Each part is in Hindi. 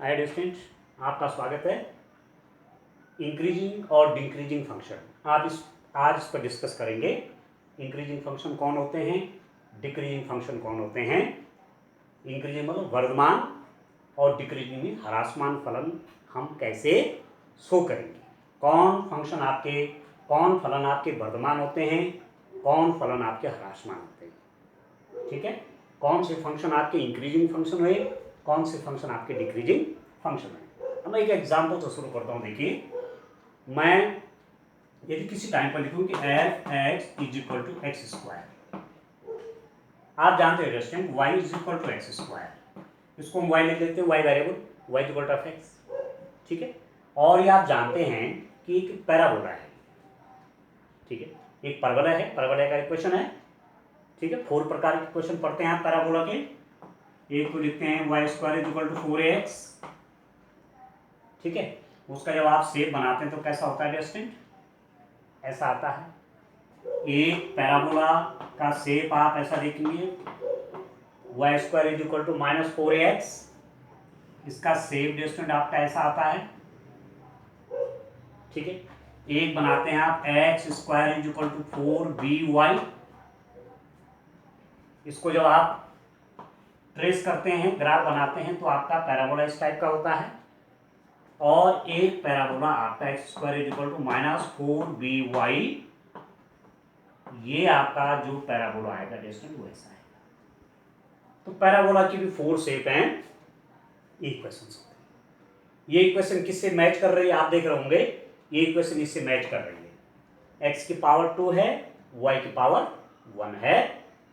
हाय स्टूडेंट, आपका स्वागत है। इंक्रीजिंग और डिक्रीजिंग फंक्शन आज इस पर डिस्कस करेंगे। इंक्रीजिंग फंक्शन कौन होते हैं, डिक्रीजिंग फंक्शन कौन होते हैं। इंक्रीजिंग मतलब वर्धमान और डिक्रीजिंग में ह्रासमान फलन हम कैसे शो करेंगे। कौन फलन आपके वर्धमान होते हैं, कौन फलन आपके ह्रासमान होते हैं। ठीक है, कौन से फंक्शन आपके इंक्रीजिंग फंक्शन हुए, कौन से फंक्शन आपके डिक्रीजिंग फंक्शन है। अब मैं एक एग्जांपल से शुरू करता हूँ। देखिए, मैं यदि किसी टाइम पर लिखूँ कि f x is equal to x square, आप जानते हैं student y is equal to x square, इसको हम वाई लिख लेते हैं, y variable, y is equal to f x. ठीक है, और ये आप जानते हैं कि एक पैराबोला है। ठीक है, एक परवलय है, परवलय का इक्वेशन है। ठीक है, 4 प्रकार के इक्वेशन पढ़ते हैं आप पैराबोला के। एक को लिखते हैं y square is equal to 4x। ठीक है, उसका जब आप शेप बनाते हैं तो कैसा होता है स्टूडेंट, ऐसा आता है। एक पैराबोला का शेप आप ऐसा देखेंगे, y square is equal to -4x, इसका शेप स्टूडेंट आपका ऐसा आता है। ठीक है, एक बनाते हैं आप x square is equal to 4by, इसको जब आप ट्रेस करते हैं, ग्राफ बनाते हैं, तो आपका पैराबोला इस टाइप का होता है। और एक पैराबोला आपका x square is equal to -4by, ये आपका जो पैराबोला आएगा डिस्टेंस वो ऐसा है। तो पैराबोला की भी 4 शेप हैं, इक्वेशन होते हैं। ये इक्वेशन किससे मैच कर रही है आप देख रहे होंगे, ये इक्वेशन इससे मैच कर रही है। एक्स की पावर 2 है, वाई की पावर 1 है।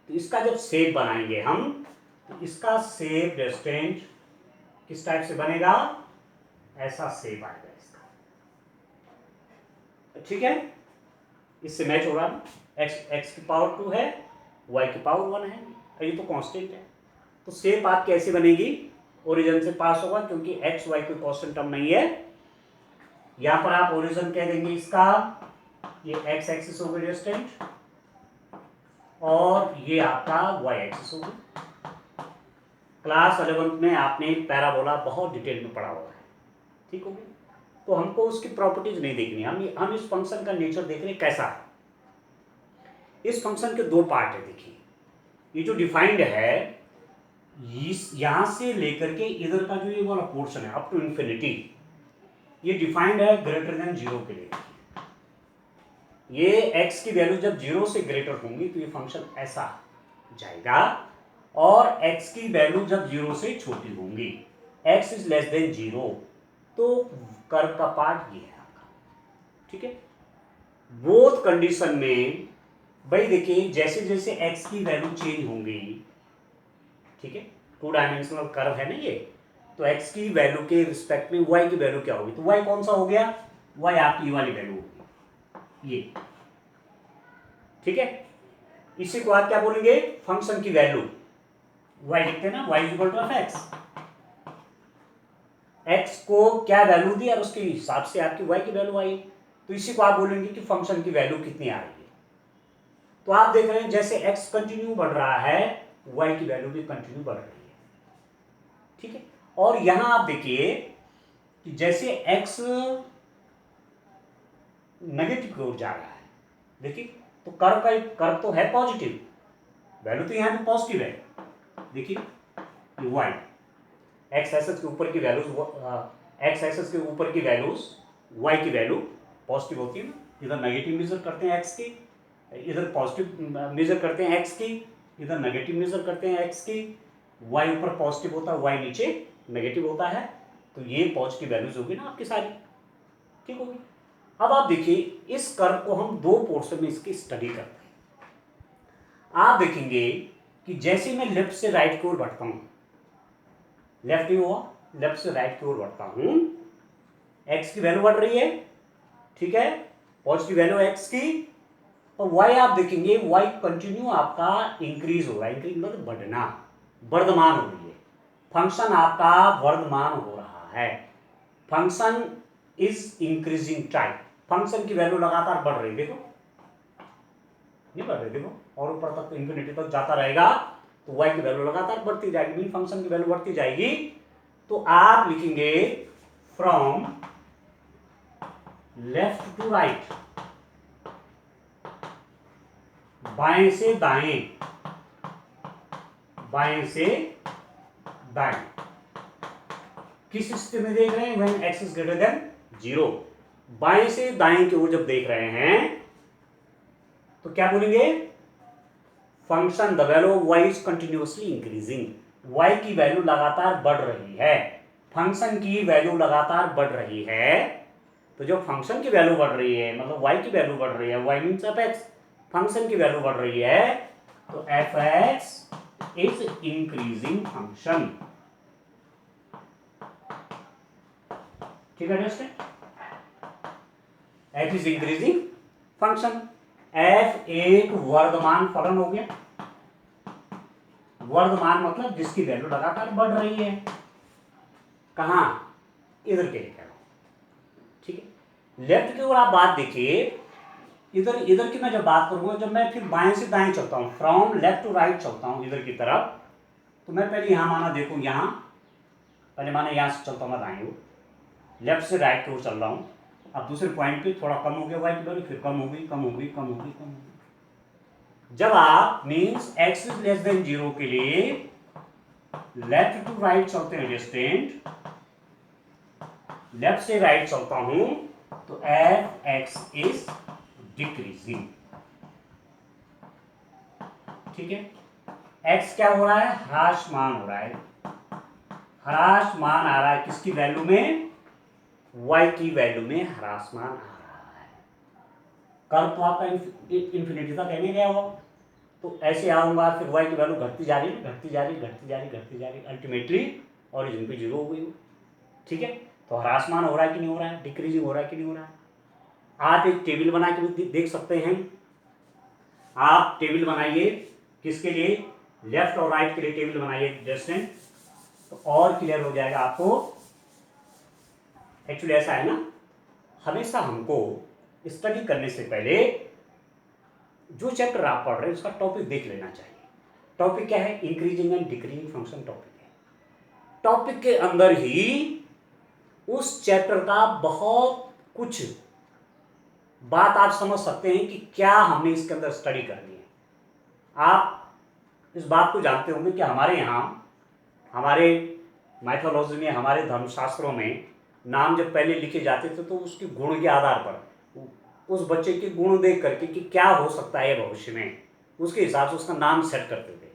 तो इसका जब शेप बनाएंगे हम, तो इसका शेप डिस्टेंस किस टाइप से बनेगा, ऐसा शेप आएगा इसका। ठीक है, इससे मैच हो रहा है। एक्स की पावर 2 है, वाई की पावर 1 है, ये तो कांस्टेंट है। तो शेप आप कैसे बनेगी, ओरिजिन से पास होगा, क्योंकि एक्स वाई कोई कांस्टेंट टर्म नहीं है। यहां पर आप ओरिजिन कह देंगे इसका, ये एक्स एक्सिस होगी डिस्टेंस, और ये आपका वाई एक्सिस होगी। क्लास 11 में आपने पैराबोला बहुत डिटेल में पढ़ा हुआ है। ठीक होगी, तो हमको उसकी प्रॉपर्टीज नहीं देखनी, हम इस फंक्शन का नेचर देख रहे हैं कैसा है। इस फंक्शन के 2 पार्ट है। देखिए, ये जो डिफाइंड है, यहां से लेकर के इधर का जो ये वाला पोर्शन है अप टू इंफिनिटी, ये डिफाइंड है ग्रेटर देन 0 के लिए। ये x की वैल्यू जब 0 से ग्रेटर होंगी तो ये फंक्शन ऐसा जाएगा, और x की वैल्यू जब 0 से छोटी होंगी, x इज लेस देन 0, तो कर्व का पार्ट ये है आपका। ठीक है, बोथ कंडीशन में भाई देखिए, जैसे जैसे x की वैल्यू चेंज होंगी, ठीक है, 2 डायमेंशनल कर्व है ना ये, तो x की वैल्यू के रिस्पेक्ट में y की वैल्यू क्या होगी, तो y कौन सा हो गया, y आपकी ये वाली वैल्यू होगी, ये। ठीक है, इसी को आप क्या बोलेंगे, फंक्शन की वैल्यू y लिखते हैं ना, y is equal to f x. x को क्या वैल्यू दी और उसके हिसाब से आपकी y की वैल्यू आई, तो इसी को आप बोलेंगे कि फंक्शन की वैल्यू कितनी आ रही है। तो आप देख रहे हैं जैसे x कंटिन्यू बढ़ रहा है, y की वैल्यू भी कंटिन्यू बढ़ रही है। ठीक है, और यहां आप देखिए कि जैसे x नेगेटिव की ओर जा रहा है, देखिए, तो कर्व तो है पॉजिटिव, वैल्यू तो यहां पे पॉजिटिव है। देखिए, ये y एक्स एक्सिस के ऊपर की वैल्यूज, एक्स एक्सिस के ऊपर की वैल्यूज, y की वैल्यू पॉजिटिव होती है ना, इधर नेगेटिव मेजर करते हैं x की, इधर पॉजिटिव मेजर करते हैं x की, इधर नेगेटिव मेजर करते हैं x की। y ऊपर पॉजिटिव होता है, y नीचे नेगेटिव होता है, तो ये पॉजिटिव वैल्यूज होगी ना आपकी सारी। ठीक होगी। अब आप देखिए, इस कर्व को हम 2 पोर्शन में इसकी स्टडी करते हैं। आप देखेंगे कि जैसे मैं लेफ्ट से राइट की ओर बढ़ता हूं, लेफ्ट ही हुआ, लेफ्ट से राइट की ओर बढ़ता हूं, x की वैल्यू बढ़ रही है, ठीक है, पॉजिटिव वैल्यू x की, और y आप देखेंगे y कंटिन्यू आपका इंक्रीज हो रहा है, इंक्रीज मतलब बढ़ना, वर्धमान हो रही है, फंक्शन आपका वर्धमान हो रहा है, function is increasing type, function की वैल्यू लगातार बढ़ रही है। देखो, नहीं बढ़ रही, देखो, और ऊपर तक इंफिनिटी तक जाता रहेगा, तो y की वैल्यू लगातार बढ़ती जाएगी, मीन फंक्शन की वैल्यू बढ़ती जाएगी। तो आप लिखेंगे फ्रॉम लेफ्ट टू राइट, बाएं से दाएं, बाएं से दाएं। किस स्थिति में देख रहे हैं? When x is greater than 0। बाएं से दाएं की ओर जब देख रहे हैं तो क्या बोलेंगे? Function the value of y is continuously increasing, y की वैल्यू लगातार बढ़ रही है, फंक्शन की वैल्यू लगातार बढ़ रही है। तो जब फंक्शन की वैल्यू बढ़ रही है, मतलब y की वैल्यू बढ़ रही है, y मीन्स fx, फंक्शन की वैल्यू बढ़ रही है, तो fx इज इंक्रीजिंग फंक्शन। ठीक है दोस्तों, f is increasing function. f एक वर्धमान फलन हो गया। वर्धमान मतलब जिसकी वैल्यू लगातार बढ़ रही है। कहां? इधर के लिए। ठीक है, लेफ्ट की ओर आप बात देखिए, इधर इधर की मैं जब बात करूंगा, जब मैं फिर बाएं से दाएं चलता हूं, फ्रॉम लेफ्ट टू राइट चलता हूं इधर की तरफ, तो मैं पहले यहां माना देखूं, यहां पहले माना यहां से चलता हूं मैं दाएं ओर, लेफ्ट से राइट की ओर चल रहा हूं। अब दूसरे पॉइंट पे थोड़ा कम हो गया y की वैल्यू, फिर कम हो गई, कम हो गई, कम हो गई, कम हो गई। जब आप means x is less than 0 के लिए लेफ्ट टू राइट चलते हैं डिस्टेंट, लेफ्ट से राइट चलता हूं, तो f(x) इज डिक्रीजिंग। ठीक है, x क्या हो रहा है? ह्रासमान हो रहा है। ह्रासमान आ रहा है किसकी वैल्यू में? y की वैल्यू में ह्रासमान आ रहा है। कर्व तो आपका इंफिनिटी तक कहने गया हो, तो ऐसे आऊंगा, फिर y की वैल्यू घटती जा रही, घटती जा रही, घटती जा रही, घटती जा रही, अल्टीमेटली ओरिजिन पे 0 हो गई। ठीक है, तो ह्रासमान हो रहा है कि नहीं हो रहा है? डिक्रीजिंग हो रहा है कि नहीं हो रहा है? आप एक टेबल बना के भी देख सकते हैं। आप टेबल बनाइए, किसके लिए? लेफ्ट और राइट के लिए टेबल बनाइए डिस्टेंट, तो और क्लियर हो जाएगा आपको। एक्चुअली ऐसा है ना, हमेशा हमको स्टडी करने से पहले जो चैप्टर आप पढ़ रहे हैं उसका टॉपिक देख लेना चाहिए। टॉपिक क्या है? Increasing and decreasing function topic है। टॉपिक के अंदर ही उस चैप्टर का बहुत कुछ बात आप समझ सकते हैं कि क्या हमने इसके अंदर स्टडी करनी है। आप इस बात को जानते होंगे कि हमारे यहाँ, हमारे माइथोलॉजी में, हमारे धर्मशास्त्रों में नाम जब पहले लिखे जाते थे तो उसके गुण के आधार पर, उस बच्चे के गुण देख करके कि क्या हो सकता है भविष्य में, उसके हिसाब से उसका नाम सेट करते थे।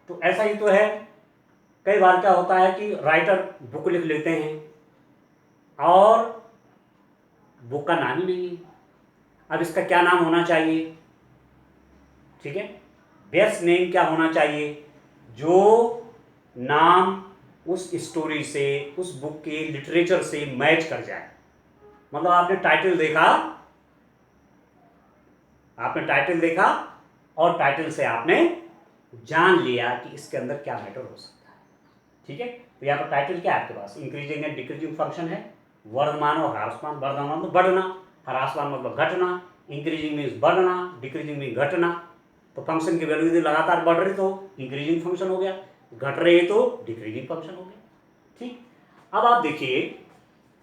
तो ऐसा ही तो है, कई बार क्या होता है कि राइटर बुक लिख लेते हैं और बुक का नाम ही नहीं है। अब इसका क्या नाम होना चाहिए? ठीक है, बेस्ट नेम क्या होना चाहिए? जो नाम उस स्टोरी से, उस बुक के लिटरेचर से मैच कर जाए। मतलब आपने टाइटल देखा, और टाइटल से आपने जान लिया कि इसके अंदर क्या मैटर हो सकता है। ठीक है, तो यहाँ पर टाइटल क्या है आपके पास? इंक्रीजिंग एंड डिक्रीजिंग फंक्शन है। वर्धमान और ह्रासमान, वर्धमान मतलब बढ़ना, ह्रासमान मतलब घटना, इंक्रीजिंग मीन्स बढ़ना, डिक्रीजिंग मीन्स घटना। तो फंक्शन की वैल्यू यदि लगातार बढ़ रही तो इंक्रीजिंग फंक्शन हो गया, घट रही तो डिक्रीजिंग फंक्शन हो गया। ठीक, अब आप देखिए,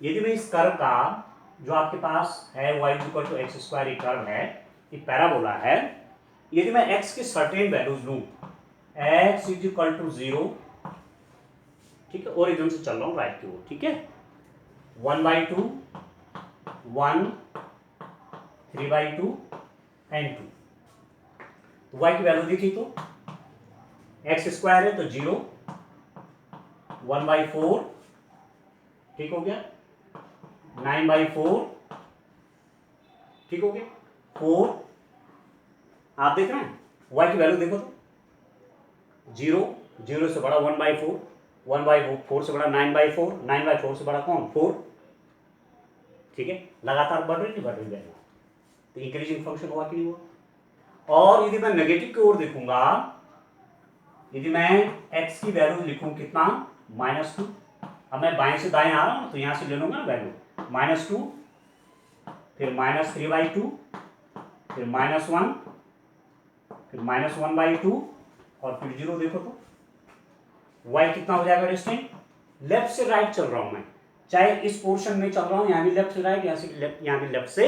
यदि मैं इस कर्व का, जो आपके पास है y equal to x square, एक कर्व है, एक पैराबोला है, यदि मैं x के सर्टेन वैल्यूज लूं, x इज इक्वल टू 0, ठीक है, ओरिजिन से चल रहा हूं राइट की ओर, ठीक है, 1/2, 1, 3/2 एंड 2। तो y की वैल्यू देखिए, तो x स्क्वायर है तो 0, 1/4, ठीक हो गया, 9/4, ठीक हो गया, 4। आप देख रहे हैं y की वैल्यू देखो तो 0, 0 से बड़ा 1/4, 1/4 से बड़ा 9/4, 9/4 से बड़ा कौन? 4। ठीक है, लगातार बढ़ रही, नहीं बढ़ रही वैल्यू, तो इंक्रीजिंग फंक्शन हुआ कि नहीं हुआ? और यदि मैं नेगेटिव की ओर देखूंगा, यदि मैं x की वैल्यू लिखूं कितना? -2। अब मैं बाएं से दाएं आ रहा हूं तो यहां से ले लूंगा ना वैल्यू, -2, फिर -3/2, फिर -1, फिर -1/2 और फिर 0। देखो तो y कितना हो जाएगा डिस्टेंट? लेफ्ट से राइट चल रहा हूं मैं, चाहे इस पोर्शन में चल रहा हूं, यहाँ भी लेफ्ट से राइट, यहाँ भी लेफ्ट से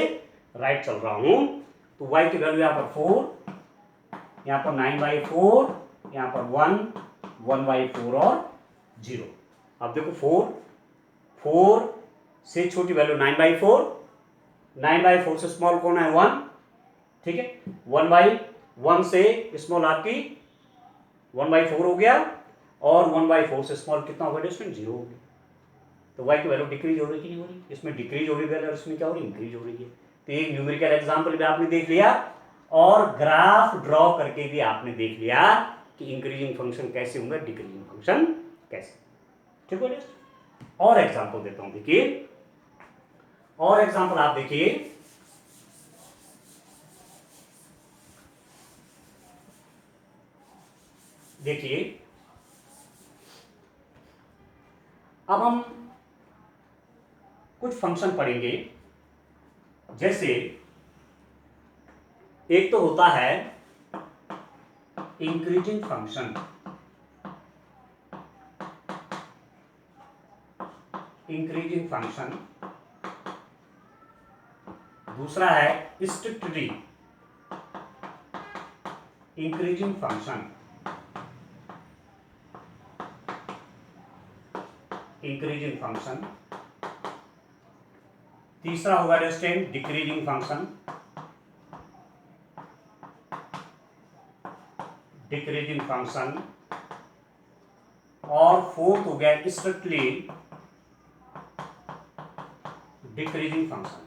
राइट चल रहा हूं, तो y की वैल्यू यहाँ पर 4, यहाँ पर 9/4, यहाँ पर 1/4 और 0। अब देखो 4 से छोटी वैल्यू 9/4, 9/4 से स्मॉल कौन है 1, ठीक है, 1/1 से स्मॉल आपकी 1/4 हो गया, और 1/4 से स्मॉल कितना होगा डिस्टेंस 0 हो गया। तो y की वैल्यू डिक्रीज हो रही कि नहीं हो रही, इसमें डिक्रीज हो रही वैल्यू, और इसमें क्या हो रही इंक्रीज हो रही है। तो एक न्यूमेरिकल एग्जांपल भी आपने देख लिया, और ग्राफ ड्रॉ करके भी आपने देख लिया कि इंक्रीजिंग फंक्शन कैसे होंगे, डिक्रीजिंग फंक्शन कैसे, ठीक है। और एग्जांपल देता हूं, देखिए और एग्जांपल आप देखिए, देखिए अब हम कुछ फंक्शन पढ़ेंगे, जैसे एक तो होता है इंक्रीजिंग फंक्शन, इंक्रीजिंग फंक्शन, दूसरा है strictly increasing function, increasing function, तीसरा होगा distant decreasing function, decreasing function, और फोर्थ हो गया स्ट्रिक्टली डिक्रीजिंग फंक्शन।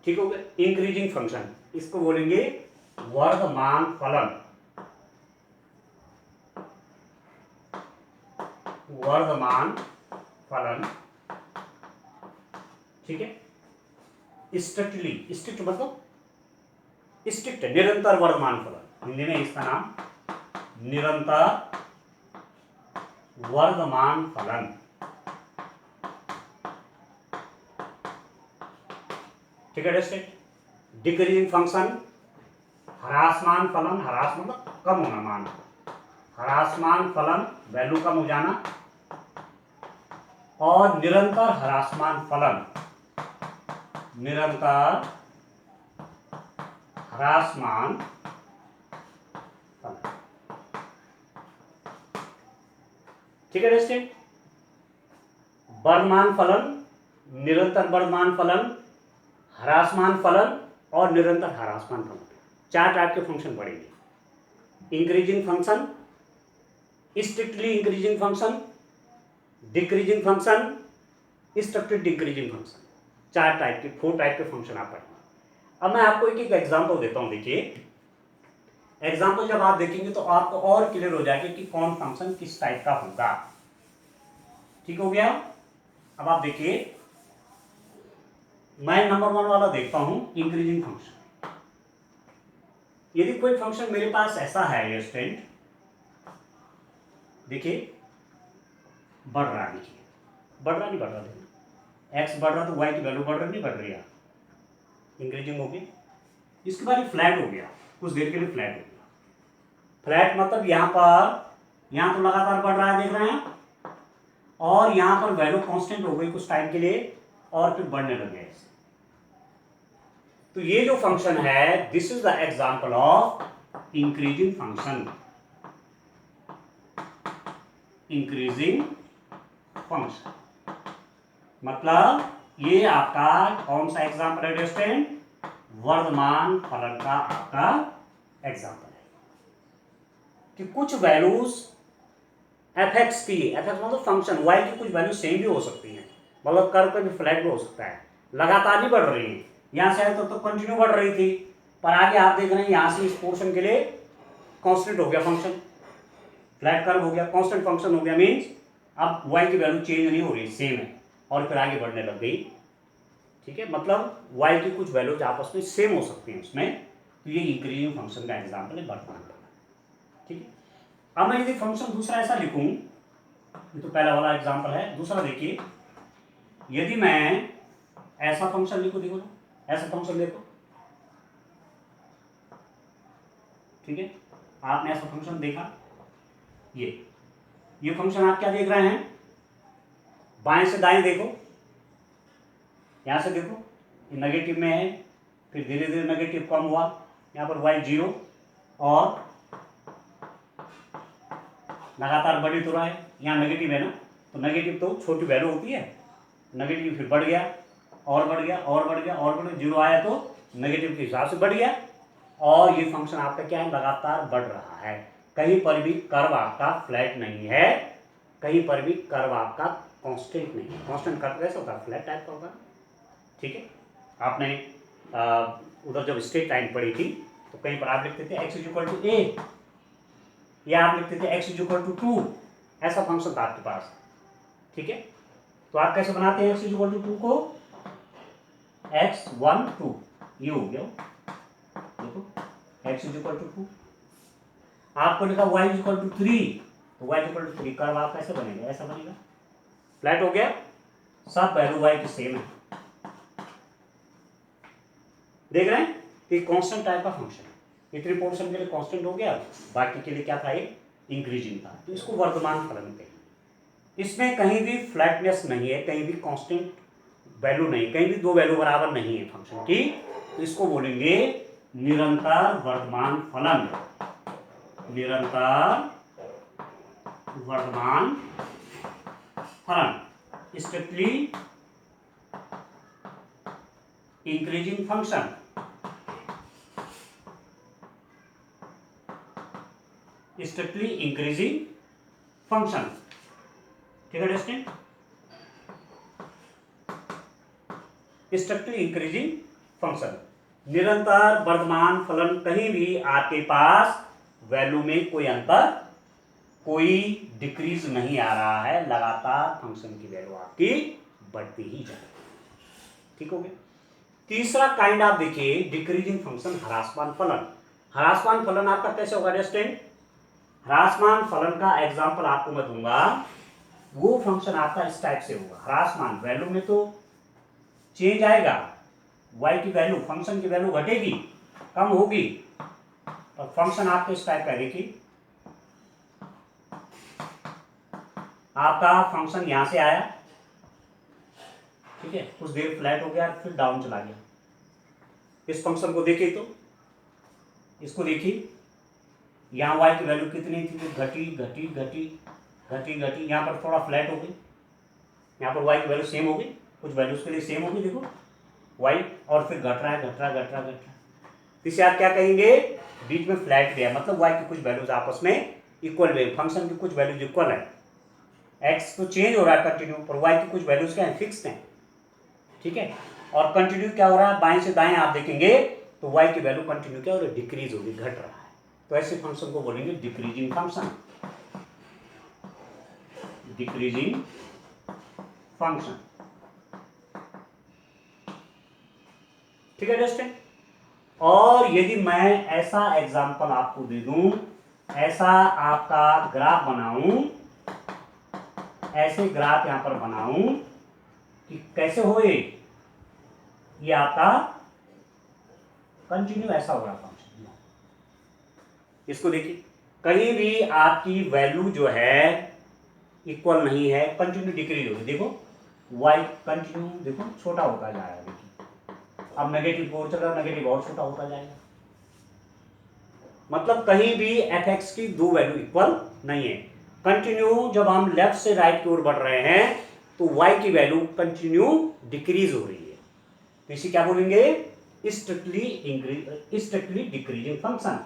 ठीक हो गया। इंक्रीजिंग फंक्शन इसको बोलेंगे वर्धमान फलन, वर्धमान फलन, ठीक है। स्ट्रिक्टली, स्ट्रिक्ट मतलब स्ट्रिक्ट निरंतर वर्धमान फलन, हिंदी में इसका नाम निरंतर वर्धमान फलन, ठीक है। डिस्ट्रिक्ट डिक्रीजिंग फंक्शन ह्रासमान फलन, ह्रास मतलब कम होना मान, ह्रासमान फलन वैल्यू कम हो जाना, और निरंतर ह्रासमान फलन, निरंतर ह्रासमान फलन, ठीक है। डिस्ट्रिक्ट वर्धमान फलन, निरंतर वर्धमान फलन, ह्रासमान फलन और निरंतर ह्रासमान फलन, चार टाइप के फंक्शन पढ़ेंगे। Increasing function, strictly increasing function, decreasing function, strictly decreasing function, चार टाइप के, 4 टाइप के फंक्शन आप पढ़ेंगे। अब मैं आपको एक एक एग्जांपल देता हूं। देखिए एग्जांपल जब आप देखेंगे तो आपको और क्लियर हो जाएगा कि कौन फंक्शन किस टाइप का होगा, ठीक हो गया। अब आप देखिए, मैं नंबर 1 वाला देखता हूं, इंक्रीजिंग फंक्शन। यदि कोई फंक्शन मेरे पास ऐसा है, ये स्टूडेंट देखिए बढ़ रहा, देखिए बढ़ रहा नहीं बढ़ रहा, देखिए एक्स बढ़ रहा तो वाई की वैल्यू बढ़ रही नहीं बढ़ रही है, इंक्रीजिंग हो गई। इसके बाद फ्लैट हो गया, कुछ देर के लिए फ्लैट हो गया। फ्लैट मतलब यहाँ तो लगातार बढ़ रहा है, देख रहे हैं, और यहाँ पर वैल्यू कांस्टेंट हो गई कुछ टाइम के लिए, और फिर बढ़ने लग गया। तो ये जो फंक्शन है, this is the example of increasing function, increasing function मतलब ये आपका कौन सा एग्जांपल है स्टूडेंट, वर्धमान फलन का आपका एग्जांपल है कि कुछ वैल्यूज एफ एक्स की, एफ एक्स मतलब फंक्शन वाई की कुछ वैल्यू सेम भी हो सकती है, मतलब कर्व पे भी फ्लैट भी हो सकता है, लगातार नहीं बढ़ रही है। यहाँ से तो कंटिन्यू बढ़ रही थी, पर आगे आप देख रहे हैं यहाँ से इस पोर्शन के लिए कांस्टेंट हो गया फंक्शन, फ्लैट कर्व हो गया, कांस्टेंट फंक्शन हो गया, मीन्स अब वाई की वैल्यू चेंज नहीं हो रही, सेम है, और फिर आगे बढ़ने लग गई, ठीक है। मतलब वाई की कुछ वैल्यूज आपस में सेम हो सकती हैं उसमें, तो ये इंक्रीजिंग फंक्शन का एग्जाम्पल है वर्धमान फलन, ठीक है। अब मैं यदि फंक्शन दूसरा ऐसा लिखूं, ये तो पहला वाला एग्जाम्पल है, दूसरा देखिए, यदि मैं ऐसा फंक्शन लिखूं, देखो ऐसा फंक्शन देखो, ठीक है, आपने ऐसा फंक्शन देखा, ये फंक्शन आप क्या देख रहे हैं, बाएं से दाएं देखो, यहां से देखो ये नेगेटिव में है, फिर धीरे धीरे नेगेटिव कम हुआ, यहाँ पर y 0 और लगातार बढ़ी तो रहा है, यहाँ नेगेटिव है ना, तो नेगेटिव तो छोटी वैल्यू होती है, नेगेटिव फिर बढ़ गया और बढ़ गया और बढ़ गया और बढ़ गया, 0 आया तो नेगेटिव के हिसाब से बढ़ गया, और ये फंक्शन आपका क्या है, लगातार बढ़ रहा है, कहीं पर भी कर्व आपका फ्लैट नहीं है, कहीं पर भी कर्व आपका कांस्टेंट नहीं है। कांस्टेंट कर्व कैसा होता है, फ्लैट टाइप का होगा, ठीक है। आपने उधर जब स्ट्रेट लाइन पढ़ी थी तो कहीं पर आप लिखते थे x = a, या आप लिखते थे x = 2, ऐसा फंक्शन था आपके पास, ठीक है। तो आप कैसे बनाते हैं x = 2 को, x 1 2, ये हो गया, देखो x = 2, आपको लिखा y = 3, तो y = 3, कर्व आप कैसे बनेगा, ऐसा बनेगा, फ्लैट हो गया, सब वैल्यू y की सेम है, देख रहे हैं, ये कांस्टेंट टाइप का फंक्शन है, इतने पोर्शन के लिए कांस्टेंट हो गया, बाकी के लिए क्या था, ये इंक्रीजिंग था, तो इसको वर्धमान फलन कहेंगे। इसमें कहीं भी फ्लैटनेस नहीं है, कहीं भी कांस्टेंट वैल्यू नहीं, कहीं भी दो वैल्यू बराबर नहीं है फंक्शन की, तो इसको बोलेंगे निरंतर वर्धमान फलन, निरंतर वर्धमान फलन, strictly increasing function, strictly increasing function, ठीक है स्टूडेंट, स्ट्रिक्टली इंक्रीजिंग फंक्शन, निरंतर वर्धमान फलन, कहीं भी आपके पास वैल्यू में कोई अंतर, कोई डिक्रीज नहीं आ रहा है, लगातार फंक्शन की वैल्यू आपकी बढ़ती ही जा रही है, ठीक हो गया। तीसरा काइंड आप देखिए, डिक्रीजिंग फंक्शन, ह्रासमान फलन। ह्रासमान फलन आपका कैसे होगा स्टूडेंट, ह्रासमान फलन का एग्जांपल आपको मैं दूंगा, वो फंक्शन आपका इस टाइप से होगा, ह्रासमान वैल्यू में तो चेंज आएगा, y की वैल्यू, फंक्शन की वैल्यू घटेगी, कम होगी, और फंक्शन आपके इस टाइप का, देखिए आपका फंक्शन यहां से आया, ठीक है, कुछ देर फ्लैट हो गया, फिर डाउन चला गया, इस फंक्शन को देखिए, तो इसको देखिए, यहाँ y की वैल्यू कितनी थी, घटी घटी घटी घटी घटी, यहाँ पर थोड़ा फ्लैट हो गई, यहाँ पर y की वैल्यू सेम हो गई, कुछ वैल्यूज के लिए सेम होगी, देखो y, और फिर घट रहा है, घट रहा है, घट रहा है, घट रहा है, इसे आप क्या कहेंगे, बीच में फ्लैट गया, मतलब y की कुछ वैल्यूज आपस में इक्वल है, फंक्शन की कुछ वैल्यूज इक्वल है, x तो चेंज हो रहा है कंटिन्यू, पर y की कुछ वैल्यूज क्या है, फिक्स हैं, ठीक है, और कंटिन्यू क्या हो रहा है, बाएं से दाएं आप देखेंगे तो y की वैल्यू कंटिन्यू क्या हो रही है, डिक्रीज हो रही, घट रहा है, तो ऐसे फंक्शन को बोलेंगे डिक्रीजिंग फंक्शन, डिक्रीजिंग फंक्शन, ठीक है दोस्तों। और यदि मैं ऐसा एग्जांपल आपको दे दूं, ऐसा आपका ग्राफ बनाऊं, ऐसे ग्राफ यहां पर बनाऊं कि कैसे होए, ये आपका कंटिन्यू ऐसा हो रहा फंक्शन, इसको देखिए, कहीं भी आपकी वैल्यू जो है इक्वल नहीं है, कंटिन्यू डिक्रीज होगी, देखो y कंटिन्यू देखो छोटा होता जा रहा है, देखिए अब नेगेटिव की ओर चल रहा है, नेगेटिव और छोटा होता जाएगा, मतलब कहीं भी f(x) की दो वैल्यू इक्वल नहीं है, कंटिन्यू जब हम लेफ्ट से राइट की ओर बढ़ रहे हैं तो y की वैल्यू कंटिन्यू डिक्रीज हो रही है, तो इसे क्या बोलेंगे, स्ट्रिक्टली डिक्रीजिंग फंक्शन,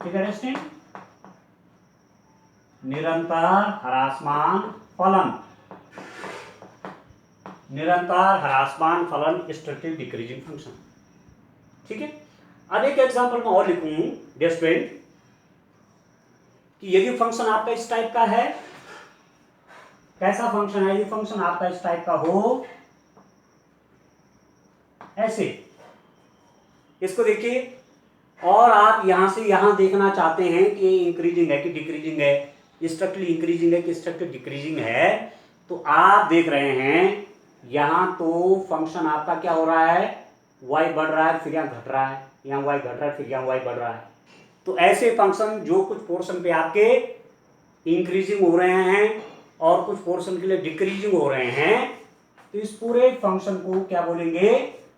ठीक है स्टूडेंट, निरंतर ह्रासमान फलन, निरंतर ह्रासमान फलन, स्ट्रिक्टली डिक्रीजिंग फंक्शन, ठीक है। अब एक एग्जांपल में और लिखूं डियर स्टूडेंट, कि यदि फंक्शन आपका इस टाइप का है, कैसा फंक्शन है, यदि फंक्शन आपका इस टाइप का हो, ऐसे, इसको देखिए, और आप यहां से यहां देखना चाहते हैं कि इंक्रीजिंग है कि डिक्रीजिंग है, स्ट्रिक्टली इंक्रीजिंग है कि स्ट्रिक्टली डिक्रीजिंग है, तो आप देख रहे हैं यहां तो फंक्शन आपका क्या हो रहा है, y बढ़ रहा है, फिर यहां घट रहा है, यहाँ वाई घट रहा है, फिर यहाँ वाई बढ़ रहा है। तो ऐसे फंक्शन जो कुछ पोर्शन पे आपके इंक्रीजिंग हो रहे हैं और कुछ पोर्शन के लिए डिक्रीजिंग हो रहे हैं, तो इस पूरे फंक्शन को क्या बोलेंगे,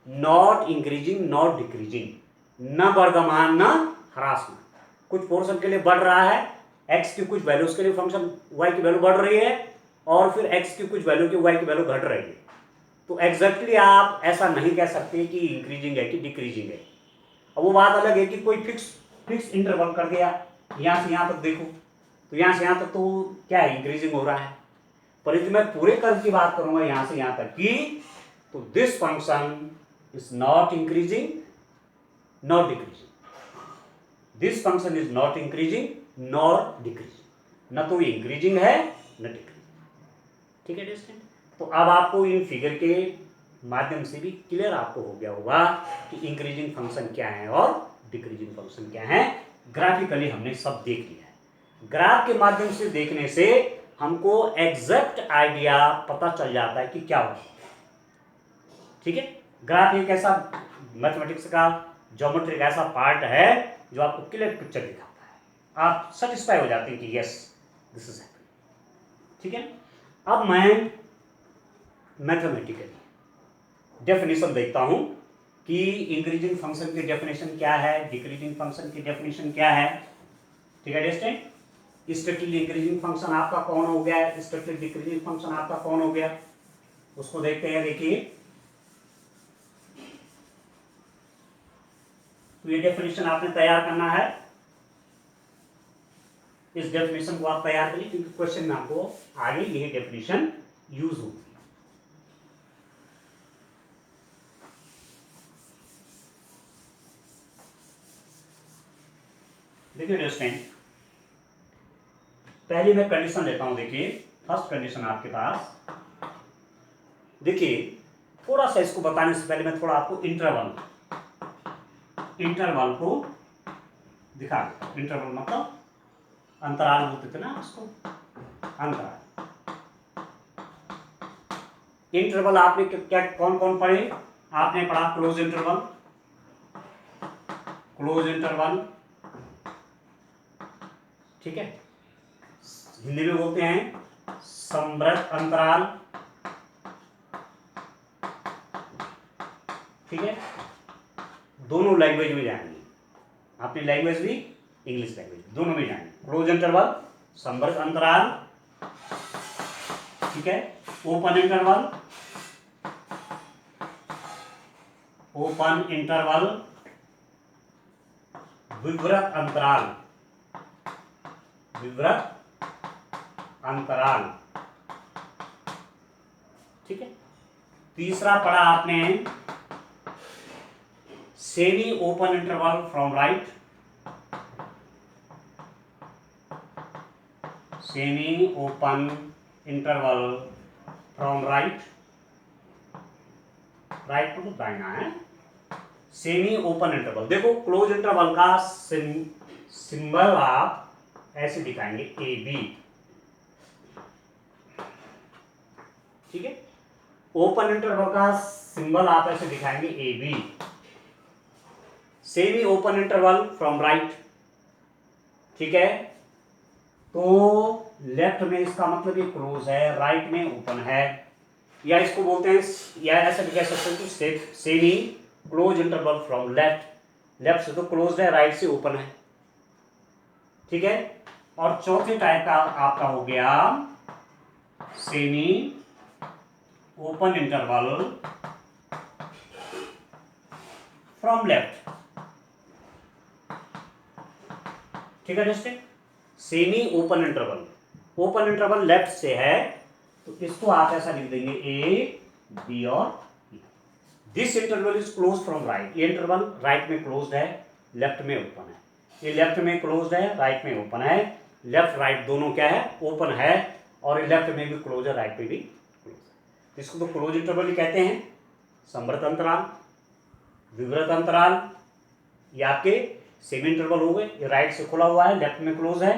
नॉट इंक्रीजिंग नॉट डिक्रीजिंग, न वर्धमान न ह्रासमान। कुछ पोर्शन के लिए बढ़ रहा है, एक्स की कुछ वैल्यूज के लिए फंक्शन वाई की वैल्यू बढ़ रही है और फिर एक्स की कुछ वैल्यू की वाई की वैल्यू घट रही है। तो एग्जैक्टली आप ऐसा नहीं कह सकते कि इंक्रीजिंग है कि डिक्रीजिंग है। अब वो बात अलग है कि कोई फिक्स इंटरवल कर दिया, यहाँ से यहाँ तक देखो, तो यहाँ से यहाँ तक तो क्या है, इंक्रीजिंग हो रहा है। पर यदि मैं पूरे कर्व की बात करूंगा यहाँ से यहाँ तक की, तो this function is not increasing not decreasing, this function is not increasing nor decreasing, न तो इंक्रीजिंग है न डिक्रीजिंग। ठीक है डिस्टेंट। तो अब आपको इन फिगर के माध्यम से भी क्लियर आपको हो गया होगा कि इंक्रीजिंग फंक्शन क्या है और डिक्रीजिंग फंक्शन क्या है। ग्राफिकली हमने सब देख लिया है। ग्राफ के माध्यम से देखने से हमको एग्जैक्ट आइडिया पता चल जाता है कि क्या होगा। ठीक है, ग्राफ एक ऐसा मैथमेटिक्स का ज्योमेट्री का ऐसा पार्ट है जो आपको क्लियर पिक्चर दिखाता है, आप सेटिस्फाई हो जाते हैं कि यस दिस इज हैपनिंग। ठीक है, अब मैं मैथमेटिकली डेफिनेशन देखता हूं कि इंक्रीजिंग फंक्शन की डेफिनेशन क्या है, डिक्रीजिंग फंक्शन की डेफिनेशन क्या है। ठीक है डिस्टेंट। स्ट्रिक्टली इंक्रीजिंग फंक्शन आपका कौन हो गया, स्ट्रिक्टली डिक्रीजिंग फंक्शन आपका कौन हो गया, उसको देखते हैं। देखिए, तो ये डेफिनेशन आपने तैयार करना है। इस डेफिनेशन को आप तैयार करिए क्योंकि क्वेश्चन में आपको आगे यही डेफिनेशन यूज होगी। देखिए दोस्तों, पहले मैं कंडीशन लेता हूं। देखिए, फर्स्ट कंडीशन आपके पास, देखिए थोड़ा सा इसको बताने से पहले मैं थोड़ा आपको इंटरवल को दिखा दूं। इंटरवल मतलब अंतराल बोलते थे ना उसको, अंतराल। इंटरवल आपने क्या कौन कौन पढ़े, आपने पढ़ा क्लोज इंटरवल, ठीक है, हिंदी में बोलते हैं समवर्त अंतराल। ठीक है, दोनों लैंग्वेज में जाएंगे, अपनी लैंग्वेज भी इंग्लिश लैंग्वेज दोनों में जाएंगे। क्लोज इंटरवल, समवर्त अंतराल, ठीक है, ओपन इंटरवल, विवृत अंतराल, ठीक है। तीसरा पढ़ा आपने semi open interval from right, semi open interval from right, right को तो दाहिना है, सेमी ओपन इंटरवल। देखो क्लोज इंटरवल का सिंबल आप ऐसे दिखाएंगे ए बी, ठीक है। ओपन इंटरवल का सिंबल आप ऐसे दिखाएंगे a b. Semi open interval from right, ठीक है, तो लेफ्ट में इसका मतलब ये क्लोज है, राइट में ओपन है, या इसको बोलते हैं, या ऐसा भी कह सकते हैं कि semi close interval from left, left से तो क्लोज है, राइट से ओपन है, ठीक है। और चौथे टाइप का आपका हो गया semi open interval from left, ठीक है दोस्तों। Semi open interval, open interval left से है तो इसको आप ऐसा लिख देंगे ए बी और this interval is close from right, ये इंटरवल राइट में क्लोज्ड है, लेफ्ट में ओपन है, ये लेफ्ट में क्लोज्ड है, राइट में ओपन है, लेफ्ट राइट दोनों क्या है, ओपन है, और ये लेफ्ट में भी क्लोज है, राइट में भी क्लोज है। इसको तो क्लोज इंटरवल ही कहते हैं। समवर्त अंतराल, विवृत अंतराल, ये आपके सेमी इंटरवल हो गए, ये राइट से खुला हुआ है, लेफ्ट में क्लोज है,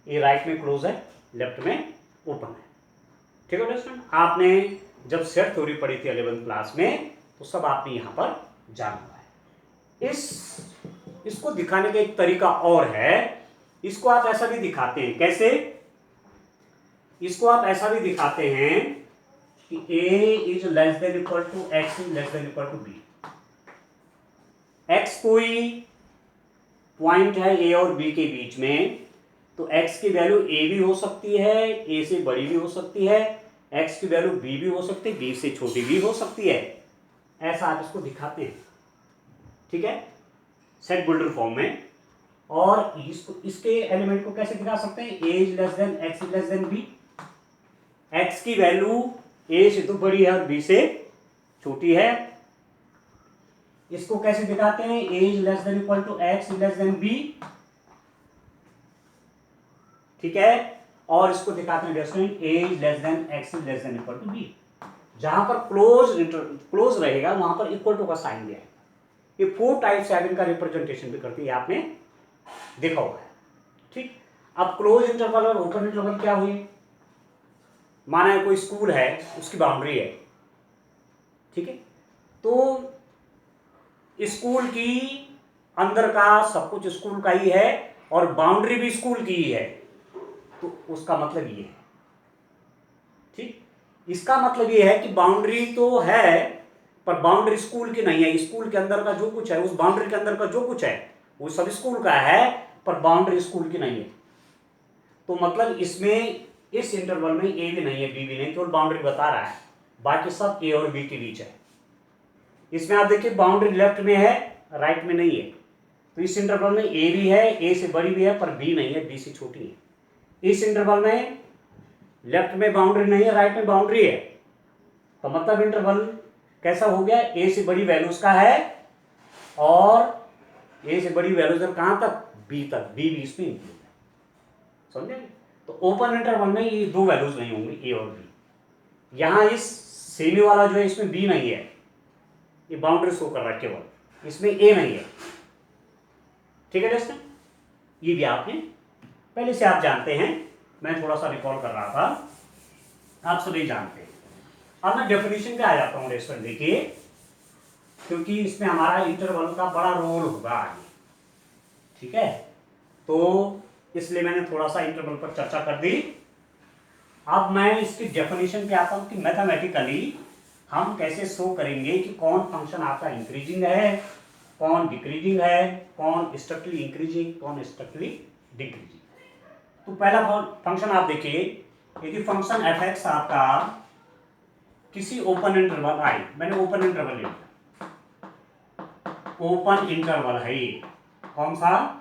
ये राइट में क्लोज है, लेफ्ट में ओपन है, ठीक है दोस्तों। आपने जब सेट थ्योरी पढ़ी थी 11th क्लास में तो सब आपने यहां पर जाना हुआ है। इस इसको दिखाने का एक तरीका और है, इसको आप ऐसा भी दिखाते हैं। कैसे? इसको आप ऐसा भी दिखाते हैं कि a is less than equal to x is less than equal to b। x कोई पॉइंट है a और b के बीच में, तो x की वैल्यू a भी हो सकती है, a से बड़ी भी हो सकती है, x की वैल्यू b भी हो सकती है, b से छोटी भी हो सकती है। ऐसा आप इसको दिखाते हैं, ठीक है, सेट बिल्डर फॉर्म में। और इसको, इसके एलिमेंट को कैसे दिखा सकते हैं? a is less than x is less than b। x की वैल्यू a से तो बड़ी है और b से छोटी है। इसको कैसे दिखाते हैं? a is less than equal to x is less than b, ठीक है। और इसको दिखाते हैं रेस्टोरेंट a is less than x is less than equal to b। जहां पर क्लोज रहेगा वहां पर इक्वल टू का साइन दिया है। ये 4 टाइप से इनका रिप्रेजेंटेशन भी करती है, आपने देखा होगा, ठीक। अब क्लोज इंटरवल और ओपन इंटरवल क्या हुई? माना कोई स्कूल है, उसकी बाउंड्री है, ठीक है, तो स्कूल की अंदर का सब कुछ स्कूल का ही है और बाउंड्री भी स्कूल की ही है, तो उसका मतलब ये है, ठीक। इसका मतलब ये है कि बाउंड्री तो है पर बाउंड्री स्कूल की नहीं है। स्कूल के अंदर का जो कुछ है, उस बाउंड्री के अंदर का जो कुछ है वो सब स्कूल का है, पर बाउंड्री स्कूल की नहीं है। तो मतलब इसमें, इस इंटरवल में ए भी नहीं है, बी भी नहीं, केवल बाउंड्री बता रहा है, बाकी सब ए और बी के बीच है। इसमें आप देखिए बाउंड्री लेफ्ट में है, राइट में नहीं है। तो इस इंटरवल में ए भी है, ए से बड़ी भी है, पर बी नहीं है, बी से छोटी है। इस इंटरवल में लेफ्ट में बाउंड्री नहीं है, राइट में बाउंड्री है, तो मतलब इंटरवल कैसा हो गया? ए से बड़ी वैल्यूज का है और ए से बड़ी वैल्यूज कहां तक? बी तक, बी भी इसमें इंक्लूड है, समझे? तो ओपन इंटरवल में ये दो वैल्यूज नहीं होंगी, ए और बी। यहां इस सेमी वाला जो है इसमें बी नहीं है, ये बाउंड्री शो कर रहा है केवल, इसमें ए नहीं है, ठीक है दोस्तों। ये भी आपने पहले से आप जानते हैं, मैं थोड़ा सा रिकॉल कर रहा था, आप सभी जानते हैं। अब मैं डेफिनेशन पे आ जाता हूँ दोस्तों, देखिए, क्योंकि इसमें हमारा इंटरवल का बड़ा रोल होगा आगे, ठीक है, तो इसलिए मैंने थोड़ा सा इंटरवल पर चर्चा कर दी। अब मैं इसकी डेफिनेशन पे आता हूँ कि मैथमेटिकली हम कैसे शो करेंगे कि कौन फंक्शन आपका इंक्रीजिंग है, कौन डिक्रीजिंग है, कौन स्ट्रिक्टली इंक्रीजिंग, कौन स्ट्रिक्टली डिक्रीजिंग। तो पहला फंक्शन आप देखिए, यदि फंक्शन एफ एक्स आपका किसी ओपन इंटरवल आई, मैंने ओपन इंटरवल लिया, ओपन इंटरवल है ये, कौन सा?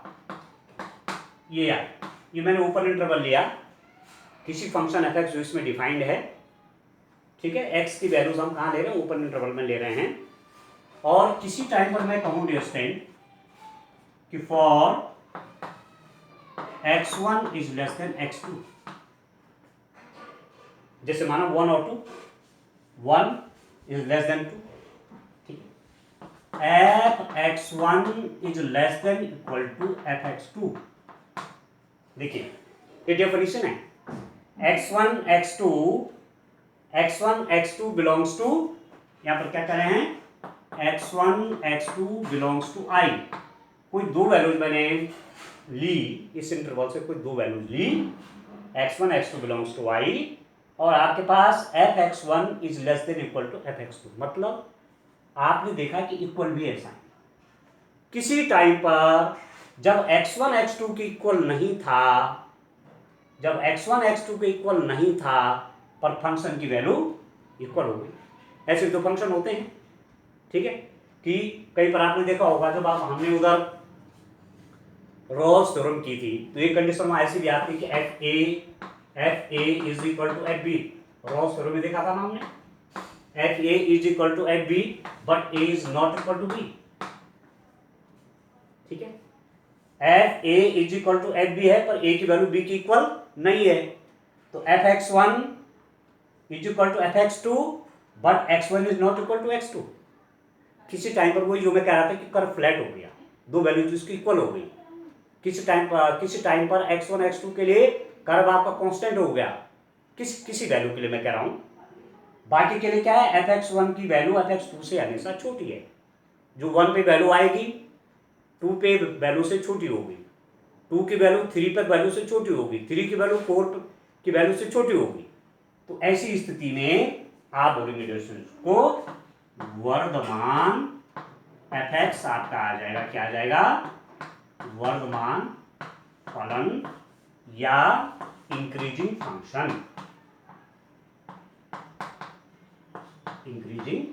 ये आई, ये मैंने ओपन इंटरवल लिया, किसी फंक्शन एफ एक्स जो इसमें डिफाइंड है, ठीक है, एक्स की वैल्यूज हम कहाँ ले रहे हैं? ओपन इंटरवल में ले रहे हैं। और किसी टाइम पर मैं कहूँ डियर स्टूडेंट कि for x1 is less than x2, जैसे माना 1 और 2, 1 इज लेस देन 2, ठीक है, f(x1) is less than equal to f(x2). देखिए ये डेफिनेशन है, x1 x2 बिलोंग्स टू, यहां पर क्या कर रहे हैं? x1 x2 belongs to i। कोई दो वैल्यूज मैंने ली, इस इंटरवल से कोई दो वैल्यूज ली, x1 x2 belongs to i, और आपके पास f(x1) is less than equal to f(x2), मतलब आपने देखा कि इक्वल भी है साइन। किसी टाइम पर जब x1 x2 के इक्वल नहीं था, जब x1 x2 के इक्वल नहीं था, पर फंक्शन की वैल्यू इक्वल हो गई। ऐसे दो फंक्शन होते हैं, ठीक है, कि कई बार आपने देखा होगा, जब आप हमने उधर रॉल्स थ्योरम की थी, तो ये कंडीशन में ऐसी भी आती है कि f a is equal to f b. Rolle's theorem में देखा था ना हमने, f a is equal to f b but a is not equal to b, ठीक है, f a is equal to f b है पर ए की वैल्यू बी की इक्वल नहीं है, तो f(x1) is equal to f(x2) but x1 is not equal to x2। किसी टाइम पर वही जो मैं कह रहा था कि कर्व फ्लैट हो गया, दो वैल्यूज इसकी इक्वल हो गई। किसी टाइम पर x1 x2 के लिए कर्व आपका कांस्टेंट हो गया, किसी वैल्यू के लिए मैं कह रहा हूं। बाकी के लिए क्या है? f(x1) की वैल्यू f(x2) से हमेशा छोटी है, जो 1 पे वैल्यू आएगी 2 पे वैल्यू से छोटी होगी, 2 की वैल्यू 3 पर वैल्यू से छोटी होगी, 3 की वैल्यू 4 की वैल्यू से छोटी होगी। तो ऐसी स्थिति में आप बोलेंगे डिस्टेंस को वर्धमान fx आपका आ जाएगा, क्या आ जाएगा, वर्धमान फलन या इंक्रीजिंग फंक्शन, इंक्रीजिंग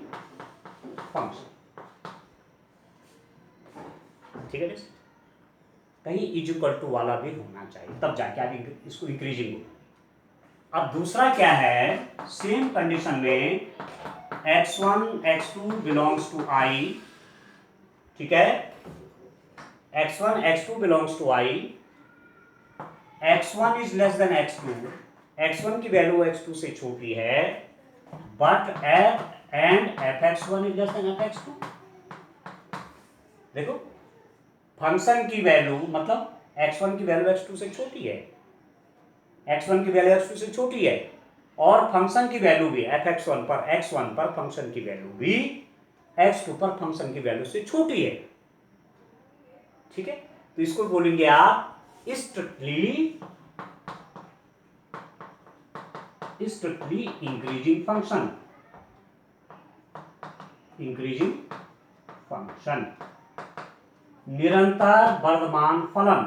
फंक्शन। ठीक है, कहीं इज इक्वल टू वाला भी होना चाहिए, तब जाके आप इसको इंक्रीजिंग हो। अब दूसरा क्या है, सेम कंडीशन में x1 x2 belongs to i, ठीक है, x1 x2 belongs to i, x1 is less than x2, x1 की वैल्यू x2 से छोटी है, but f and fx1 is less than fx2। देखो फंक्शन की वैल्यू मतलब x1 की वैल्यू x2 से छोटी है, x1 की वैल्यू x2 से छोटी है, और फंक्शन की वैल्यू भी fx1 पर x1 पर फंक्शन की वैल्यू भी x2 पर फंक्शन की वैल्यू से छोटी है। ठीक है, तो इसको बोलेंगे आप strictly increasing function, increasing function, निरंतर वर्धमान फलन,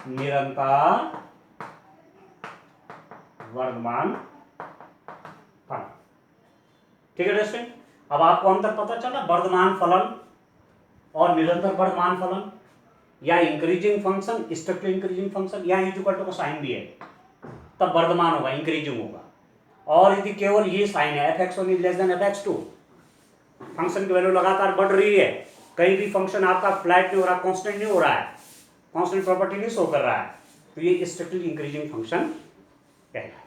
निरंतर वर्धमान फलन। ठीक है दोस्तों, अब आपको अंतर पता चला वर्धमान फलन और निरंतर वर्धमान फलन, या increasing function, strictly increasing function, या इज इक्वल टू का साइन भी है तब वर्धमान होगा, इंक्रीजिंग होगा। और यदि केवल ये साइन है fx1 is less than fx2, function की वैल्यू लगातार बढ़ रही है, कहीं भी फंक्शन आपका फ्लैट नहीं हो रहा, कांस्टेंट नहीं हो रहा है, कांस्टेंट प्रॉपर्टी नहीं शो कर रहा है, तो ये स्ट्रिक्टली इंक्रीजिंग फंक्शन कहलाता है।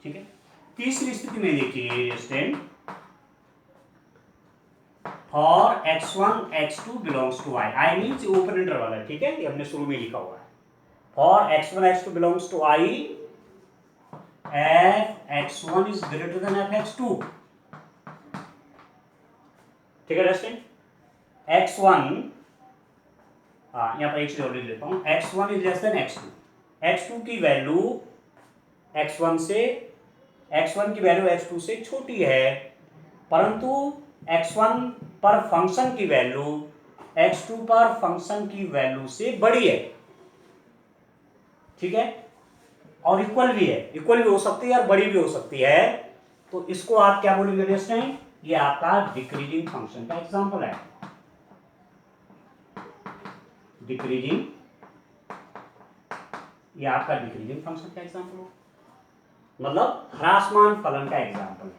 ठीक है, तीसरी स्थिति में देखिए student, for x1 x2 belongs to i, i means open interval है, ठीक है, ये हमने शुरू में लिखा हुआ है, for x1 x2 belongs to i, fx1 is greater than fx2। ठीक है दोस्तों, x1 यहाँ पर एक चीज और लिख लेता हूँ, x1 is less than x2, x2 की वैल्यू x1 की वैल्यू x2 से छोटी है, परंतु x1 पर फंक्शन की वैल्यू x2 पर फंक्शन की वैल्यू से बड़ी है। ठीक है, और इक्वल भी है, इक्वल भी हो सकती है और बड़ी भी हो सकती है, तो इसको आप क्या बोलेंगे दोस्तों, ये आपका डिक्रीजिंग फंक्शन का एग्जांपल है, डिक्रीजिंग, ये आपका डिक्रीजिंग फंक्शन का एग्जांपल हो, मतलब ह्रासमान फलन का एग्जांपल है,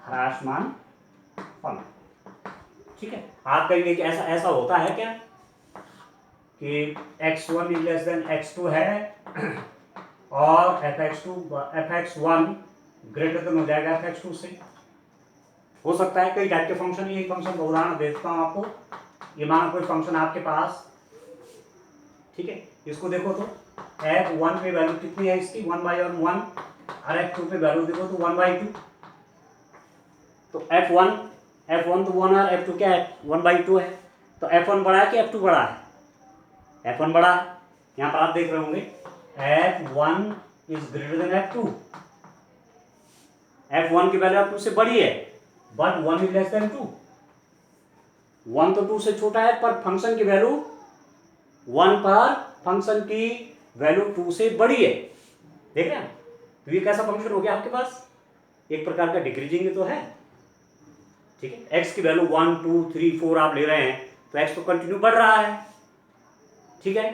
ह्रासमान फलन। ठीक है, आप कहेंगे कि ऐसा होता है क्या कि x1 is less than x2 है और fx1 ग्रेटर देन हो जाएगा fx2 से, हो सकता है कई टाइप के फंक्शन, ये फंक्शन का उदाहरण देता हूं आपको, ये मानो कोई फंक्शन आपके पास, ठीक है, इसको देखो तो f1 पे वैल्यू कितनी है इसकी 1/1, और f2 पे वैल्यू देखो तो 1/2, तो f1 तो 1 और f2 क्या है 1/2 है, तो f1 बड़ा है कि f2 बड़ा है, f1 बड़ा है, यहाँ पर आप देख रहे होंगे f1 is greater then f2, f1 की वैल्यू f2 से बड़ी है, बट 1 इज लेस देन 2, 1 तो 2 से छोटा है, पर फंक्शन की वैल्यू 1 पर फंक्शन की वैल्यू 2 से बड़ी है। देख रहे हैं, तो ये कैसा फंक्शन हो गया आपके पास, एक प्रकार का डिक्रीजिंग तो है। ठीक है, x की वैल्यू 1 2 3 4 आप ले रहे हैं, तो x तो कंटिन्यू बढ़ रहा है, ठीक है,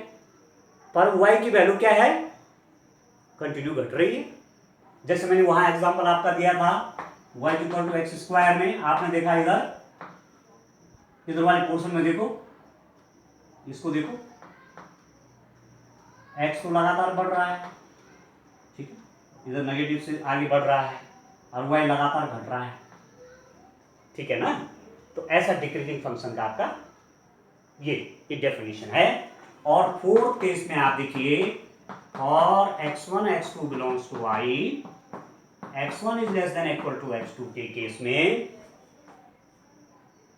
पर y की वैल्यू क्या है, कंटिन्यू घट रही है। जैसे मैंने वहां एग्जांपल आपका दिया था y equal to x square में, आपने देखा इधर वाले पोर्शन में देखो, इसको देखो, x तो लगातार बढ़ रहा है, ठीक है, इधर नेगेटिव से आगे बढ़ रहा है, और y लगातार घट रहा है, ठीक है ना। तो ऐसा डिक्रीजिंग फंक्शन का आपका ये डेफिनेशन है। और फोर्थ केस में आप देखिए, और x1 x2 belongs to i, x1 is less than equal to x2 के केस में,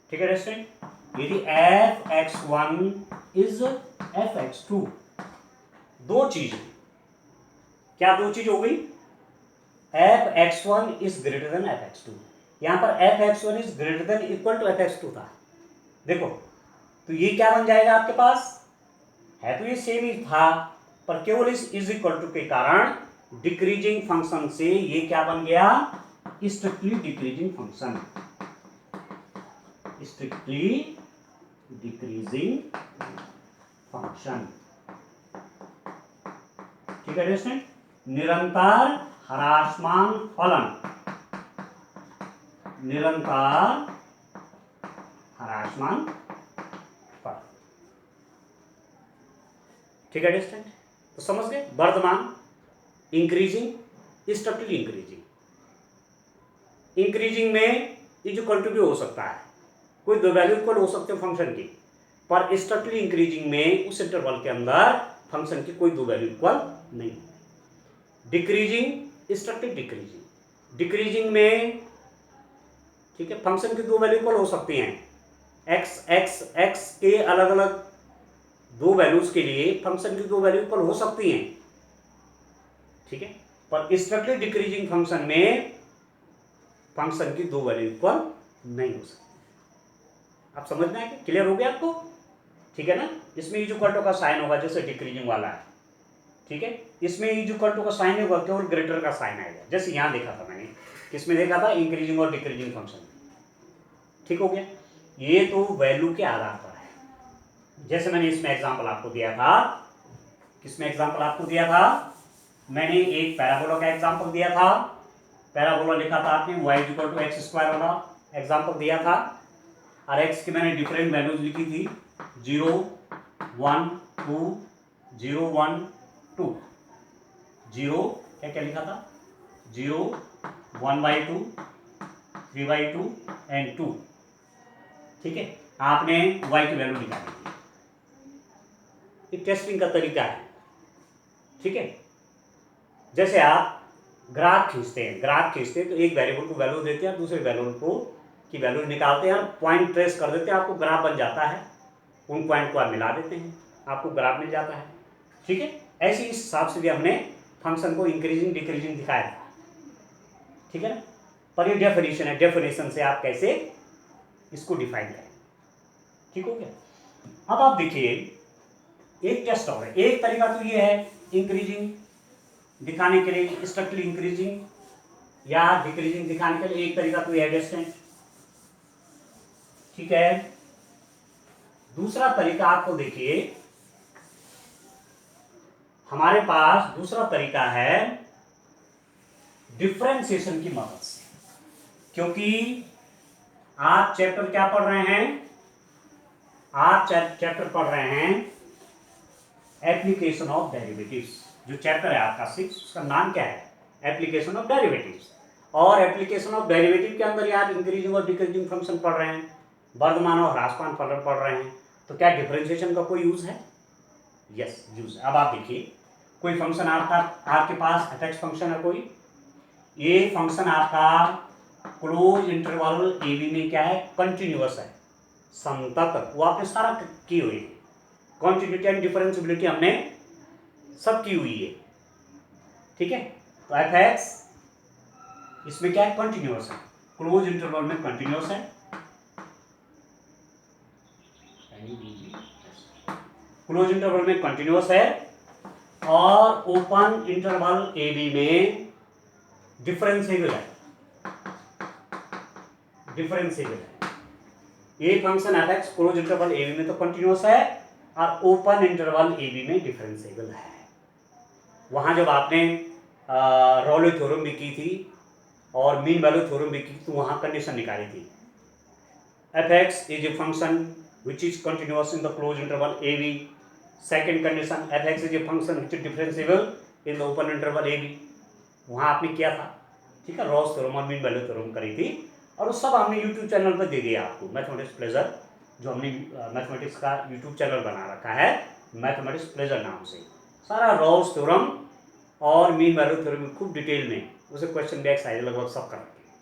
ठीक है स्टूडेंट, यदि f(x1) इज f(x2), दो चीज, क्या दो चीज हो गई? f(x1) is greater then f(x2), यहां पर f(x1) is greater than equal to f(x2) था। देखो तो ये क्या बन जाएगा आपके पास, है तो ये सेम ही था, पर केवल इस इज इक्वल टू के कारण डिक्रीजिंग फंक्शन से ये क्या बन गया, strictly decreasing function, strictly decreasing function. ठीक है दोस्तों, निरंतर ह्रासमान फलन, निरंतर ह्रासमान फलन। ठीक है दोस्तों, तो समझ गए, वर्धमान, इंक्रीजिंग, स्ट्रिक्टली इंक्रीजिंग। इंक्रीजिंग में इज इक्वल टू भी हो सकता है, कोई दो वैल्यू इक्वल हो सकते हैं फंक्शन की, पर स्ट्रिक्टली इंक्रीजिंग में उस इंटरवल के अंदर फंक्शन की कोई दो वैल्यू इक्वल नहीं। डिक्रीजिंग, स्ट्रिक्टली डिक्रीजिंग, डिक्रीजिंग में ठीक है फंक्शन की दो वैल्यू इक्वल हो सकती हैं, x के अलग अलग दो वैल्यूज के लिए फंक्शन की दो वैल्यू इक्वल हो सकती हैं। ठीक है, पर स्ट्रिक्टली डिक्रीजिंग फंक्शन में फंक्शन की दो वैल्यू इक्वल नहीं हो सकती। आप समझना है कि क्लियर हो गया आपको? ठीक है ना, इसमें इज इक्वल टू का साइन होगा जैसे डिक्रीजिंग वाला है। ठीक है, इसमें इज इक्वल टू का साइन होगा, केवल ग्रेटर का साइन आएगा, जैसे यहां देखा था मैंने, किसमें देखा था, इंक्रीजिंग और डिक्रीजिंग फंक्शन। ठीक हो गया, ये तो वैल्यू के आधार पर है। जैसे मैंने इसमें एग्जांपल आपको दिया था, किसमें एग्जांपल आपको दिया था, मैंने एक पैराबोला का एग्जांपल दिया था, पैराबोला लिखा था आपने y equal to x square वाला एग्जांपल दिया था, और x की मैंने डिफरेंट वैल्यूज लिखी थी, 0 1 2 0 1 2, 0 क्या क्या लिखा था, 0 1/2 3/2 एंड 2। ठीक है, आपने y की वैल्यू निकाली थी, एक टेस्टिंग का तरीका है। ठीक है, जैसे आप ग्राफ खींचते हैं, ग्राफ खींचते हैं तो एक वेरिएबल को वैल्यू देते हैं, दूसरे वेरिएबल को की वैल्यू निकालते हैं, पॉइंट ट्रेस कर देते हैं, आपको ग्राफ बन जाता है, उन पॉइंट को आप मिला देते हैं, आपको ग्राफ मिल जाता है। ठीक है, ऐसे इस हिसाब से भी हमने फंक्शन को इंक्रीजिंग डिक्रीजिंग दिखाया था। ठीक है ना, पर ये डेफिनेशन है, डेफिनेशन से आप कैसे इसको डिफाइन करें। ठीक हो गया, अब आप देखिए एक टेस्ट और है, एक तरीका तो ये है इंक्रीजिंग दिखाने के लिए, स्ट्रिक्टली इंक्रीजिंग या डिक्रीजिंग दिखाने के लिए, एक तरीका तो ये डिस्टेंट। ठीक है, दूसरा तरीका आपको देखिए, हमारे पास दूसरा तरीका है डिफरेंशिएशन की मदद से, क्योंकि आप चैप्टर क्या पढ़ रहे हैं, आप चैप्टर पढ़ रहे हैं एप्लीकेशन ऑफ डेरिवेटिव्स। जो चैप्टर है आपका 6, उसका नाम क्या है, एप्लीकेशन ऑफ डेरिवेटिव्स। और एप्लीकेशन ऑफ डेरिवेटिव के अंदर आप इंक्रीजिंग और डिक्रीजिंग फंक्शन पढ़ रहे हैं, वर्धमान और ह्रासमान फलन पढ़ रहे हैं, तो क्या डिफरेंशिएशन का कोई यूज है? यस, यूज है। अब आप देखिए, कोई फंक्शन आपके पास एफ फंक्शन है कोई, ये फंक्शन आपका क्लोज इंटरवल ए बी में क्या है, कंटिन्यूअस है, संतत, वो आपने सारा की हुई है, कॉन्टिन्यूटी एंड डिफरेंशिएबिलिटी हमने सब की हुई है। ठीक है, तो एफ एक्स इसमें क्या है, कंटिन्यूअस है, क्लोज इंटरवल में कंटिन्यूअस है, क्लोज इंटरवल में कंटिन्यूअस है, और ओपन इंटरवल ए बी में डिफरेंशिएबल है, डिफरेंशिएबल है। ये function f x close interval a b में तो कंटिन्यूअस है, और ओपन इंटरवल ए बी में डिफरेंशिएबल है। वहां जब आपने रॉले थ्योरम भी की थी और मीन वैल्यू थ्योरम भी की, तो वहां कंडीशन निकाली थी, f x is a function which is continuous in the close interval a b. Second condition, f x is a function which is differentiable in the open interval a b, वहां आपने किया था। ठीक है, रॉस थ्योरम और मीन वैल्यू थ्योरम करी थी, और वो सब हमने यूट्यूब चैनल पर दे दिया आपको, मैथमेटिक्स प्लेजर, जो हमने मैथमेटिक्स का यूट्यूब चैनल बना रखा है मैथमेटिक्स प्लेजर नाम से, सारा रॉस थ्योरम और मीन वैल्यू थ्योरम खूब डिटेल में उसे क्वेश्चन बैक साइज लगभग सब कर रखे हैं,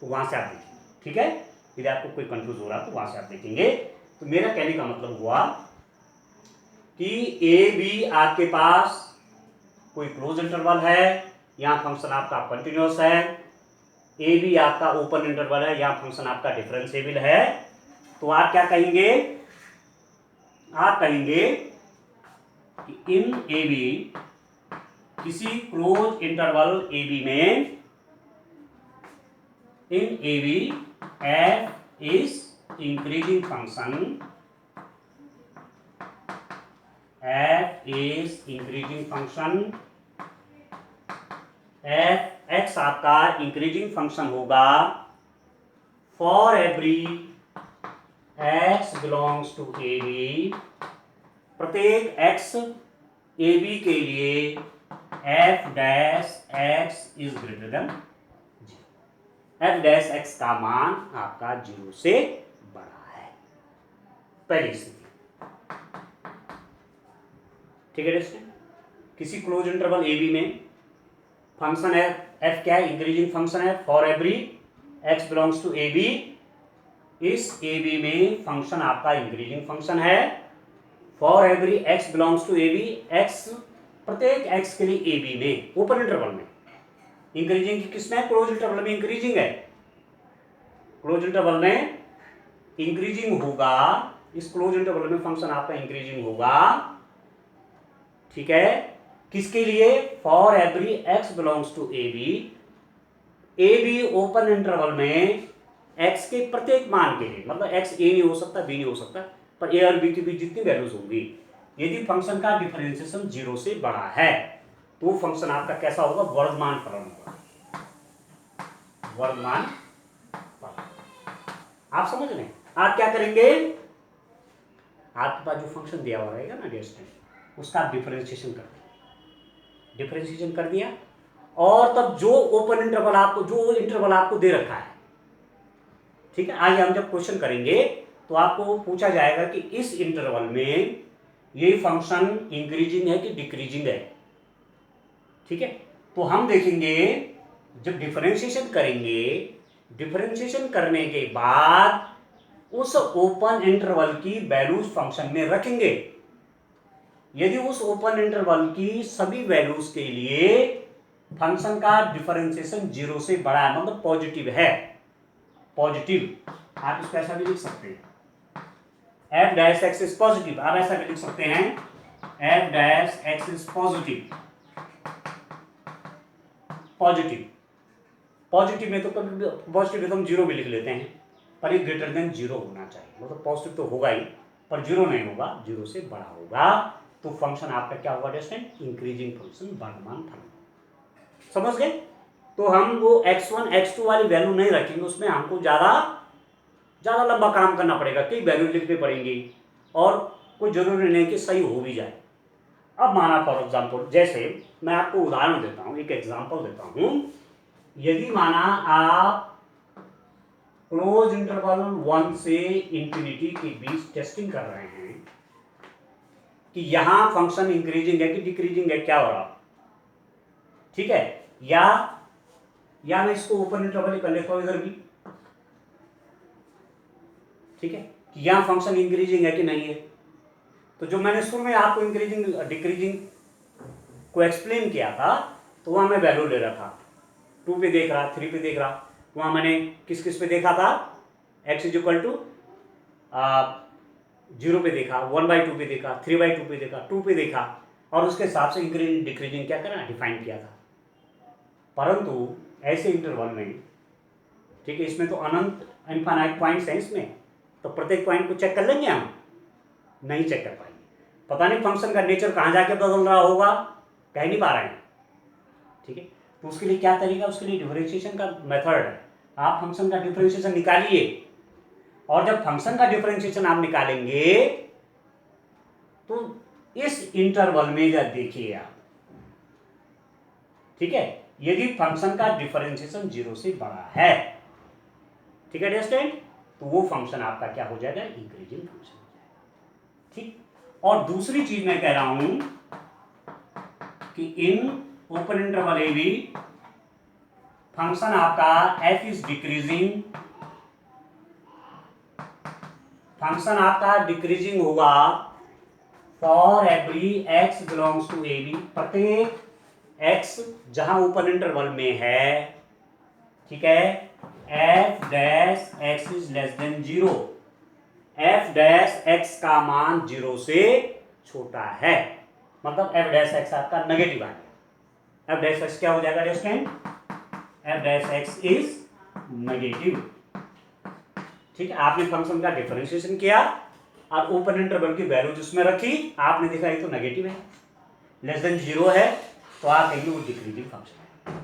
तो वहाँ से आप देखिए। ठीक है, यदि आपको कोई कंफ्यूज हो रहा है तो वहाँ से आप देखेंगे, तो मेरा कहने का मतलब हुआ कि ए बी आपके पास कोई क्लोज इंटरवल है, यहाँ फंक्शन आपका कंटिन्यूअस है, ए बी आपका ओपन इंटरवल है, यहाँ फंक्शन आपका डिफरेंशिएबल है, तो आप क्या कहेंगे, आप कहेंगे कि इन ए बी, किसी क्लोज इंटरवल ए बी में, in a b f is increasing function, f is increasing function, f x आपका इंक्रीजिंग फंक्शन होगा for every x belongs to a b, प्रत्येक x ए बी के लिए f dash x is greater than 0, f dash x का मान आपका 0 से बड़ा है, पहली स्थिति। ठीक है दोस्तों, किसी क्लोज इंटरवल ए बी में फंक्शन है f, क्या है, इंक्रीजिंग फंक्शन है for every x belongs to a b, इस ए बी में फंक्शन आपका इंक्रीजिंग फंक्शन है for every x belongs to a b, x प्रत्येक x के लिए ए बी में, ओपन इंटरवल में, इंक्रीजिंग किसमें, क्लोज इंटरवल में इंक्रीजिंग है, क्लोज इंटरवल में इंक्रीजिंग होगा, इस क्लोज इंटरवल में फंक्शन आपका इंक्रीजिंग होगा, ठीक है, किसके लिए, for every x belongs to a b open interval में x के प्रत्येक मान के लिए, मतलब x a नहीं हो सकता, b नहीं हो सकता, पर a और b के बीच जितनी वैल्यूज होंगी, यदि फंक्शन का डिफरेंशिएशन 0 से बड़ा है तो फंक्शन आपका कैसा होगा, वर्धमान फलन होगा, वर्धमान फलन। आप समझ रहे हैं, आप क्या करेंगे, आपके पास जो फंक्शन दिया हुआ रहेगा ना डिस्टेंस, उसका आप डिफरेंशिएशन कर दिया, डिफरेंशिएशन कर दिया, और तब जो ओपन इंटरवल आपको, जो इंटरवल आपको दे रखा है, ठीक है, आगे हम जब क्वेश्चन करेंगे तो आपको पूछा जाएगा कि इस इंटरवल में ये फंक्शन इंक्रीजिंग है कि डिक्रीजिंग है, ठीक है, तो हम देखेंगे जब डिफरेंशिएशन करेंगे, डिफरेंशिएशन करने के बाद उस ओपन इंटरवल की वैल्यूज फंक्शन में रखेंगे, यदि उस ओपन इंटरवल की सभी वैल्यूज के लिए फंक्शन का डिफरेंशिएशन 0 से बड़ा है, मतलब पॉजिटिव है, पॉजिटिव, आप इसको ऐसा भी लिख सकते हैं, f dash x is positive, आप ऐसा भी लिख सकते हैं f dash x is positive, positive, positive में तो कभी पॉजिटिव में तो हम 0 भी लिख लेते हैं, पर ये ग्रेटर देन 0 होना चाहिए, मतलब पॉजिटिव तो होगा ही पर 0 नहीं होगा, 0 से बड़ा होगा, तो फंक्शन आपका क्या होगा दोस्तों, इंक्रीजिंग फंक्शन, वर्धमान फलन, समझ गए। तो हम वो x1 x2 वाली वैल्यू नहीं रखेंगे, उसमें हमको ज़्यादा लंबा काम करना पड़ेगा, कई वैल्यू लिखनी पड़ेंगी और कोई ज़रूरी नहीं कि सही हो भी जाए। अब माना फॉर एग्जाम्पल, जैसे मैं आपको उदाहरण देता हूँ, एक एग्जाम्पल देता हूँ, यदि माना आप क्लोज इंटरवल 1 से इंफिनिटी के बीच टेस्टिंग कर रहे हैं कि यहां फंक्शन इंक्रीजिंग है कि डिक्रीजिंग है, क्या हो रहा, ठीक है, या मैं इसको ओपन इंटरवल कर लेता हूं इधर भी, ठीक है, कि यहां फंक्शन इंक्रीजिंग है कि नहीं है, तो जो मैंने शुरू में आपको इंक्रीजिंग डिक्रीजिंग को एक्सप्लेन किया था, तो वहां मैं वैल्यू ले रहा था, 2 पे देख रहा, 3 पे देख रहा, वहां मैंने किस किस पे देखा था, x इज इक्वल टू 0 पे देखा, 1/2 पे देखा, 3/2 पे देखा, 2 पे देखा, और उसके हिसाब से इंक्रीजिंग डिक्रीजिंग क्या करना, डिफाइन किया था। परंतु ऐसे इंटरवल में, ठीक है, इसमें तो अनंत इनफाइनाइट पॉइंट्स हैं इसमें, तो प्रत्येक पॉइंट को चेक कर लेंगे हम, नहीं चेक कर पाएंगे, पता नहीं फंक्शन का नेचर कहाँ जाके बदल रहा होगा, कह नहीं पा रहे हैं, ठीक है, तो उसके लिए क्या तरीका, उसके लिए डिफरेंशिएशन का मेथड है, आप फंक्शन का डिफरेंशिएशन निकालिए, और जब फंक्शन का डिफरेंशिएशन आप निकालेंगे तो इस इंटरवल में जब देखिए आप, ठीक है, यदि फंक्शन का डिफरेंशिएशन 0 से बड़ा है, ठीक है अंडरस्टैंड, तो वो फंक्शन आपका क्या हो जाएगा, इंक्रीजिंग फंक्शन हो जाएगा, ठीक। और दूसरी चीज मैं कह रहा हूं कि in open interval a b function आपका f इज डिक्रीजिंग फंक्शन आपका डिक्रीजिंग होगा for every x belongs to a b, प्रत्येक एक्स जहां ओपन इंटरवल में है, ठीक है, f dash x is less than 0, f dash x का मान 0 से छोटा है, मतलब एफ डैश एक्स आपका नेगेटिव आ गया। एफ डैश एक्स क्या हो जाएगा student, f dash x is negative. ठीक है, आपने फंक्शन का डिफरेंशिएशन किया और ओपन इंटरवल की वैल्यू जिसमें रखी, आपने देखा ये तो नेगेटिव है, लेस देन 0 है, तो आप कहेंगे वो डिक्रीजिंग फंक्शन है।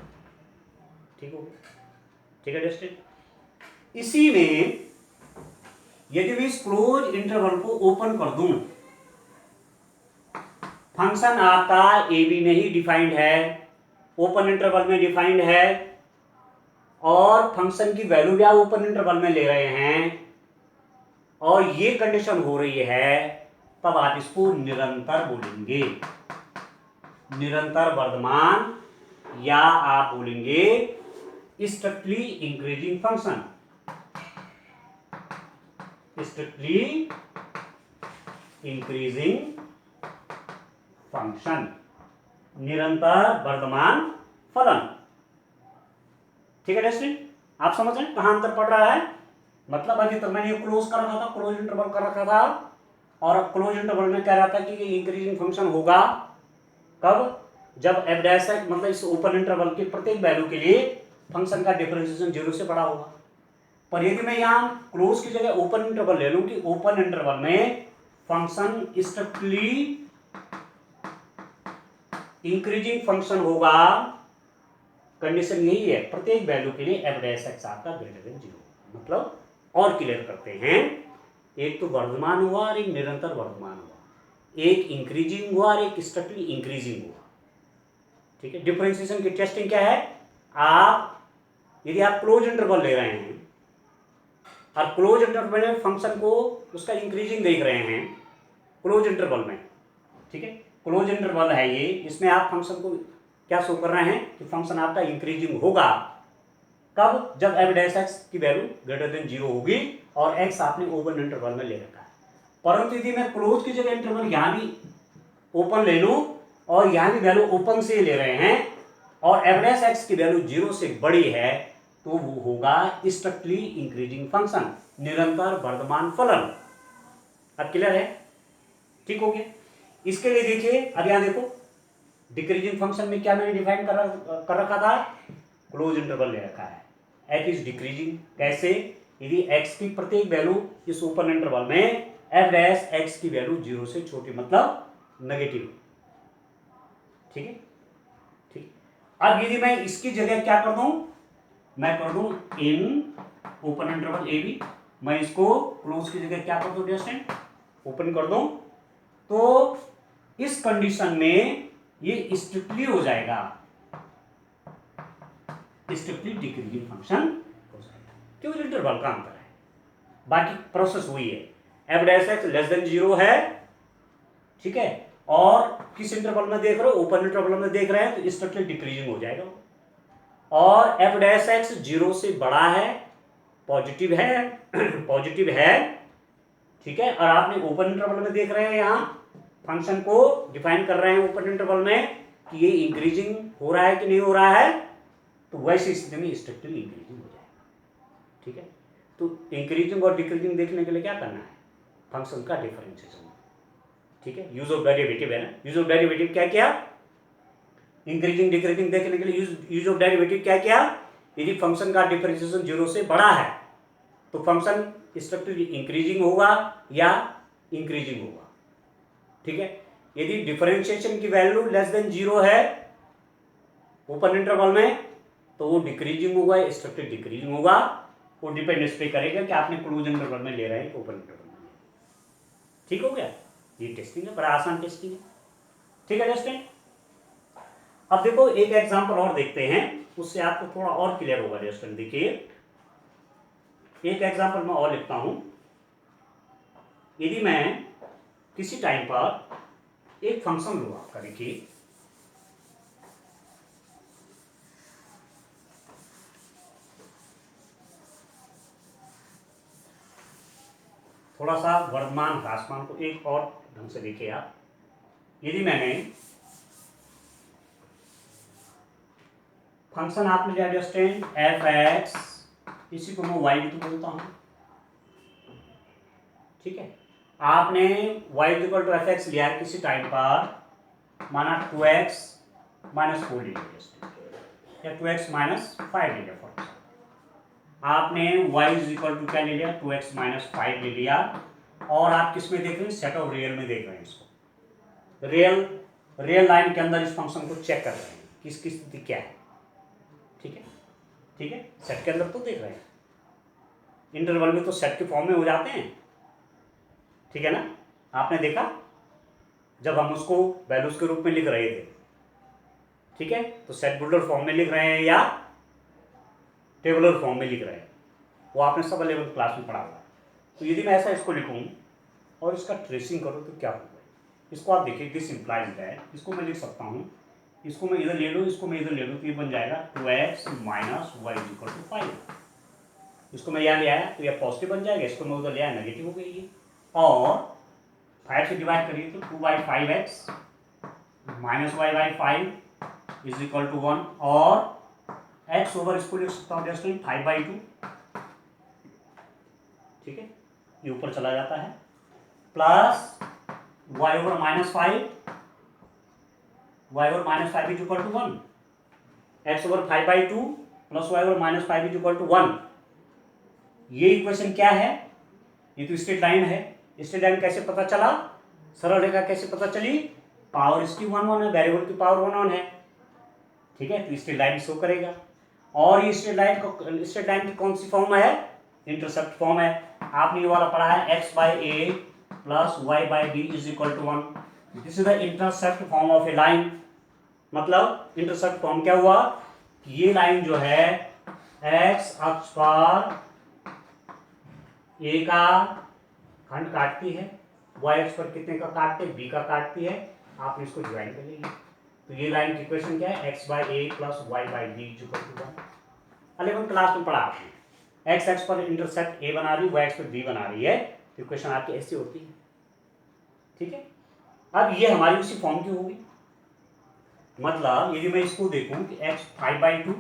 ठीक हो गया, ठीक है स्टूडेंट। इसी में यदि मैं इस क्लोज इंटरवल को ओपन कर दूं, फंक्शन आपका ए बी में ही डिफाइंड है, ओपन इंटरवल में डिफाइंड है, और फंक्शन की वैल्यू भी आप ओपन इंटरवल में ले रहे हैं, और ये कंडीशन हो रही है, तब आप इसको निरंतर बोलेंगे, निरंतर वर्धमान, या आप बोलेंगे strictly increasing function, strictly increasing function, निरंतर वर्धमान फलन। ठीक है स्टूडेंट, आप समझ रहे हैं कहां अंतर पड़ रहा है। मतलब अभी तक मैंने ये क्लोज कर रखा था, क्लोज इंटरवल कर रखा था, और क्लोज इंटरवल में कह रहा था कि ये इंक्रीजिंग फंक्शन होगा कब, जब एफ डैश एक्स, मतलब इस ओपन इंटरवल के प्रत्येक वैल्यू के लिए फंक्शन का डिफरेंशिएशन 0 से बड़ा होगा। पर यदि मैं यहाँ क्लोज की जगह ओपन इंटरवल ले लूं कि ओपन इंटरवल में फंक्शन स्ट्रिक्टली इंक्रीजिंग फंक्शन होगा, कंडीशन यही है, प्रत्येक वैल्यू के लिए एफ डैश एक्स आपका ग्रेटर देन 0। मतलब और क्लियर करते हैं, एक तो वर्धमान हुआ और एक निरंतर वर्धमान हुआ, एक इंक्रीजिंग हुआ और एक स्ट्रिक्टली इंक्रीजिंग हुआ। ठीक है, डिफरेंशिएशन की टेस्टिंग क्या है, आप यदि आप क्लोज इंटरवल ले रहे हैं और क्लोज इंटरवल में फंक्शन को उसका इंक्रीजिंग देख रहे हैं क्लोज इंटरवल में, ठीक है, क्लोज इंटरवल है ये, इसमें आप फंक्शन को क्या शो कर रहे हैं कि फंक्शन आपका इंक्रीजिंग होगा कब, जब एफ डैश एक्स की वैल्यू ग्रेटर देन 0 होगी और एक्स आपने ओपन इंटरवल में ले रखा है। परंतु यदि मैं क्लोज की जगह इंटरवल यहां भी ओपन ले लूं और यहां भी वैल्यू ओपन से ले रहे हैं और एफ डैश एक्स की वैल्यू 0 से बड़ी है, तो वो होगा स्ट्रिक्टली इंक्रीजिंग फंक्शन, निरंतर वर्धमान फलन। अब क्लियर है, ठीक हो गया। इसके लिए देखिए, अब यहां देखो डिक्रीजिंग फंक्शन में क्या मैंने डिफाइन कर रखा था, क्लोज इंटरवल ले रखा है, एफ इज डिक्रीजिंग। कैसे, यदि एक्स की प्रत्येक वैल्यू इस ओपन इंटरवल में एफ डैश एक्स की वैल्यू 0 से छोटी, मतलब नेगेटिव। ठीक है, ठीक। अब यदि मैं इसकी जगह क्या कर दूं, मैं कर दूं in open interval a b, मैं इसको क्लोज की जगह क्या कर दूं डिस्टेंट ओपन कर दूं, तो इस कंडीशन में ये स्ट्रिक्टली हो जाएगा, स्ट्रिक्टली डिक्रीजिंग फंक्शन हो जाएगा, क्योंकि इंटरवल का अंतर है, बाकी प्रोसेस वही है, f dash x less than 0 है, ठीक है, और किस इंटरवल में देख रहे हो, ओपन इंटरवल में देख रहे हैं, तो स्ट्रिक्टली डिक्रीजिंग हो जाएगा, और एफ डैश एक्स 0 से बड़ा है, पॉजिटिव है, पॉजिटिव है, ठीक है, और आपने ओपन इंटरवल में देख रहे हैं, यहां फंक्शन को डिफाइन कर रहे हैं ओपन इंटरवल में कि ये इंक्रीजिंग हो रहा है कि नहीं हो रहा है, तो वैसी स्थिति में स्ट्रिक्टली इंक्रीजिंग हो जाएगा। ठीक है, तो इंक्रीजिंग और डिक्रीजिंग देखने के लिए क्या करना है, फंक्शन का डिफरेंशिएशन। ठीक है, यूज ऑफ डेरिवेटिव है ना, यूज ऑफ डेरिवेटिव क्या किया, इंक्रीजिंग डिक्रीजिंग देखने के लिए यूज ऑफ डेरिवेटिव क्या किया, यदि फंक्शन का डिफरेंशिएशन 0 से बड़ा है तो फंक्शन स्ट्रिक्टली इंक्रीजिंग होगा या इंक्रीजिंग होगा। ठीक है, यदि डिफरेंशिएशन की वैल्यू लेस देन 0 है ओपन इंटरवल में, तो वो डिक्रीजिंग होगा, स्ट्रिक्टली डिक्रीजिंग होगा, वो डिपेंड इस पे करेगा कि आपने क्लोज इंटरवल में ले रहे हैं ओपन इंटरवल में। ठीक हो गया, ये टेस्टिंग है, बड़ा आसान टेस्टिंग है। ठीक है दोस्तों, अब देखो एक एग्जांपल और देखते हैं, उससे आपको थोड़ा और क्लियर होगा दोस्तों। देखिए एक एग्जांपल मैं और लिखता हूं, यदि मैं किसी टाइम पर एक फंक्शन लूँ आपका, देखिए थोड़ा सा वर्तमान ह्रासमान को एक और ढंग से देखिए आप। यदि मैंने फंक्शन आपने लिया अंडरस्टैंड एफ एक्स, इसी को मैं वाई भी तो बोलता हूँ, ठीक है। आपने y equal to f x लिया किसी टाइम पर, माना 2x माइनस 4 ले लिया या 2x माइनस 5 ले लिया फॉर एग्जाम्पल। आपने y इक्वल टू क्या ले लिया 2x माइनस 5 ले लिया, और आप किस में देख रहे हैं, सेट ऑफ रियल में देख रहे हैं इसको। रियल लाइन के अंदर इस फंक्शन को चेक कर रहे हैं कि इसकी स्थिति क्या है, ठीक है, ठीक है। सेट के अंदर तो देख रहे हैं, इंटरवल में तो सेट के फॉर्म में हो जाते हैं, ठीक है ना। आपने देखा जब हम उसको वैल्यूज के रूप में लिख रहे थे, ठीक है, तो सेट बुल्डर फॉर्म में लिख रहे हैं या टेबुलर फॉर्म में लिख रहे हैं, वो आपने सब 11th क्लास में पढ़ा हुआ है। तो यदि मैं ऐसा इसको लिखूं और इसका ट्रेसिंग करूं तो क्या होगा, इसको आप देखिए, दिस इंप्लाइज दैट, इसको मैं लिख सकता हूं, इसको मैं इधर ले लूँ, इसको मैं इधर ले लूँ, तो ये बन जाएगा 2x minus Y equal to 5। इसको मैं यहाँ ले आया तो यह पॉजिटिव बन जाएगा, इसको मैं उधर ले आया नेगेटिव हो गई ये, और 5 से डिवाइड करिए तो 2/5x minus y by 5 is equal to 1, और x ओवर इसको लिख सकता हूँ जस्ट 5/2, ठीक है, ये ऊपर चला जाता है, plus y over minus 5 is equal to 1, x over 5/2 plus y over minus 5 is equal to 1। ये इक्वेशन क्या है, ये तो स्ट्रेट लाइन है। स्ट्रेट लाइन कैसे पता चला, सरल रेखा कैसे पता चली, पावर इसकी 1 है, वेरिएबल की पावर 1 है, ठीक है, तो स्ट्रेट लाइन शो करेगा। और ये स्ट्रेट लाइन की कौन सी फॉर्म है, इंटरसेप्ट फॉर्म है। आपने ये वाला पढ़ा है x by a plus y by b is equal to 1, this is the intercept form of a line. मतलब इंटरसेप्ट फॉर्म क्या हुआ, ये लाइन जो है x अक्ष पर ए का खंड काटती है, y अक्ष पर कितने का काटते हैं, b का काटती है, आप इसको ज्वाइन कर लीजिए। तो ये लाइन की इक्वेशन क्या है, x by a plus y by b is equal to 1। 11th class में पढ़ा आपने, x अक्ष पर इंटरसेप्ट a बना रही है, y अक्ष पर b बना रही है, तो इक्वेशन आपकी ऐसी होती है, ठीक है। अब ये हमारी उसी फॉर्म की होगी, मतलब यदि मैं इसको देखूं कि x 5/2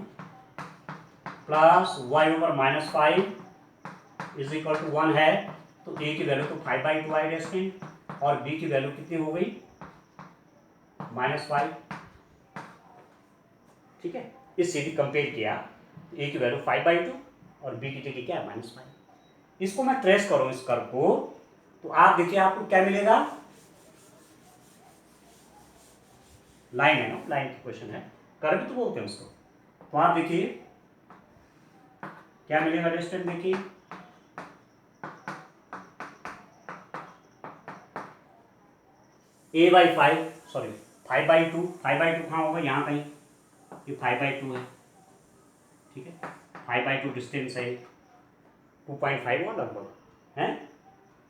plus y over minus 5 is equal to 1 है, तो a की वैल्यू तो 5/2 आई डेस्टिन, और b की वैल्यू कितनी हो गई, -5, ठीक है। इससे भी कंपेयर किया, a की वैल्यू 5/2 और b की जगह क्या है, -5। इसको मैं ट्रेस करूं इस कर्व को, तो आप देखिए आपको क्या मिलेगा, लाइन है ना, लाइन की क्वेश्चन है, कर्व भी तो बोलते हैं उसको। तो आप देखिए क्या मिलेगा डिस्टेंस, देखिए सॉरी 5/2 कहाँ होगा, यहाँ कहीं, ये 5/2 है, ठीक है, 5/2 डिस्टेंस है, 2.5 होगा लगभग है,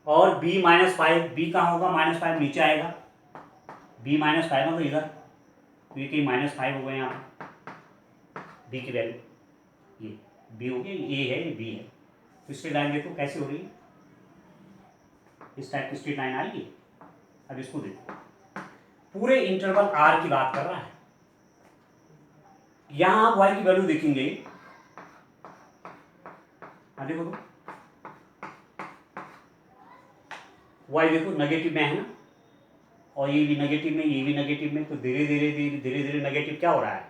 और b -5, b कहाँ होगा, -5 नीचे आएगा, b -5 मतलब इधर, तो ये कहीं -5 हो गए यहाँ पर, b की वैल्यू, ये b हो गया, ये है, ये b है। तो स्ट्रेट लाइन देखो कैसी हो रही है, इस टाइप की स्ट्रेट लाइन आएगी। अब इसको देखो, पूरे इंटरवल r की बात कर रहा है, यहां आप y की वैल्यू देखेंगे, देखो तो y देखो नेगेटिव में है ना, और ये भी नेगेटिव में, ये भी नेगेटिव में, तो धीरे धीरे नेगेटिव क्या हो रहा है,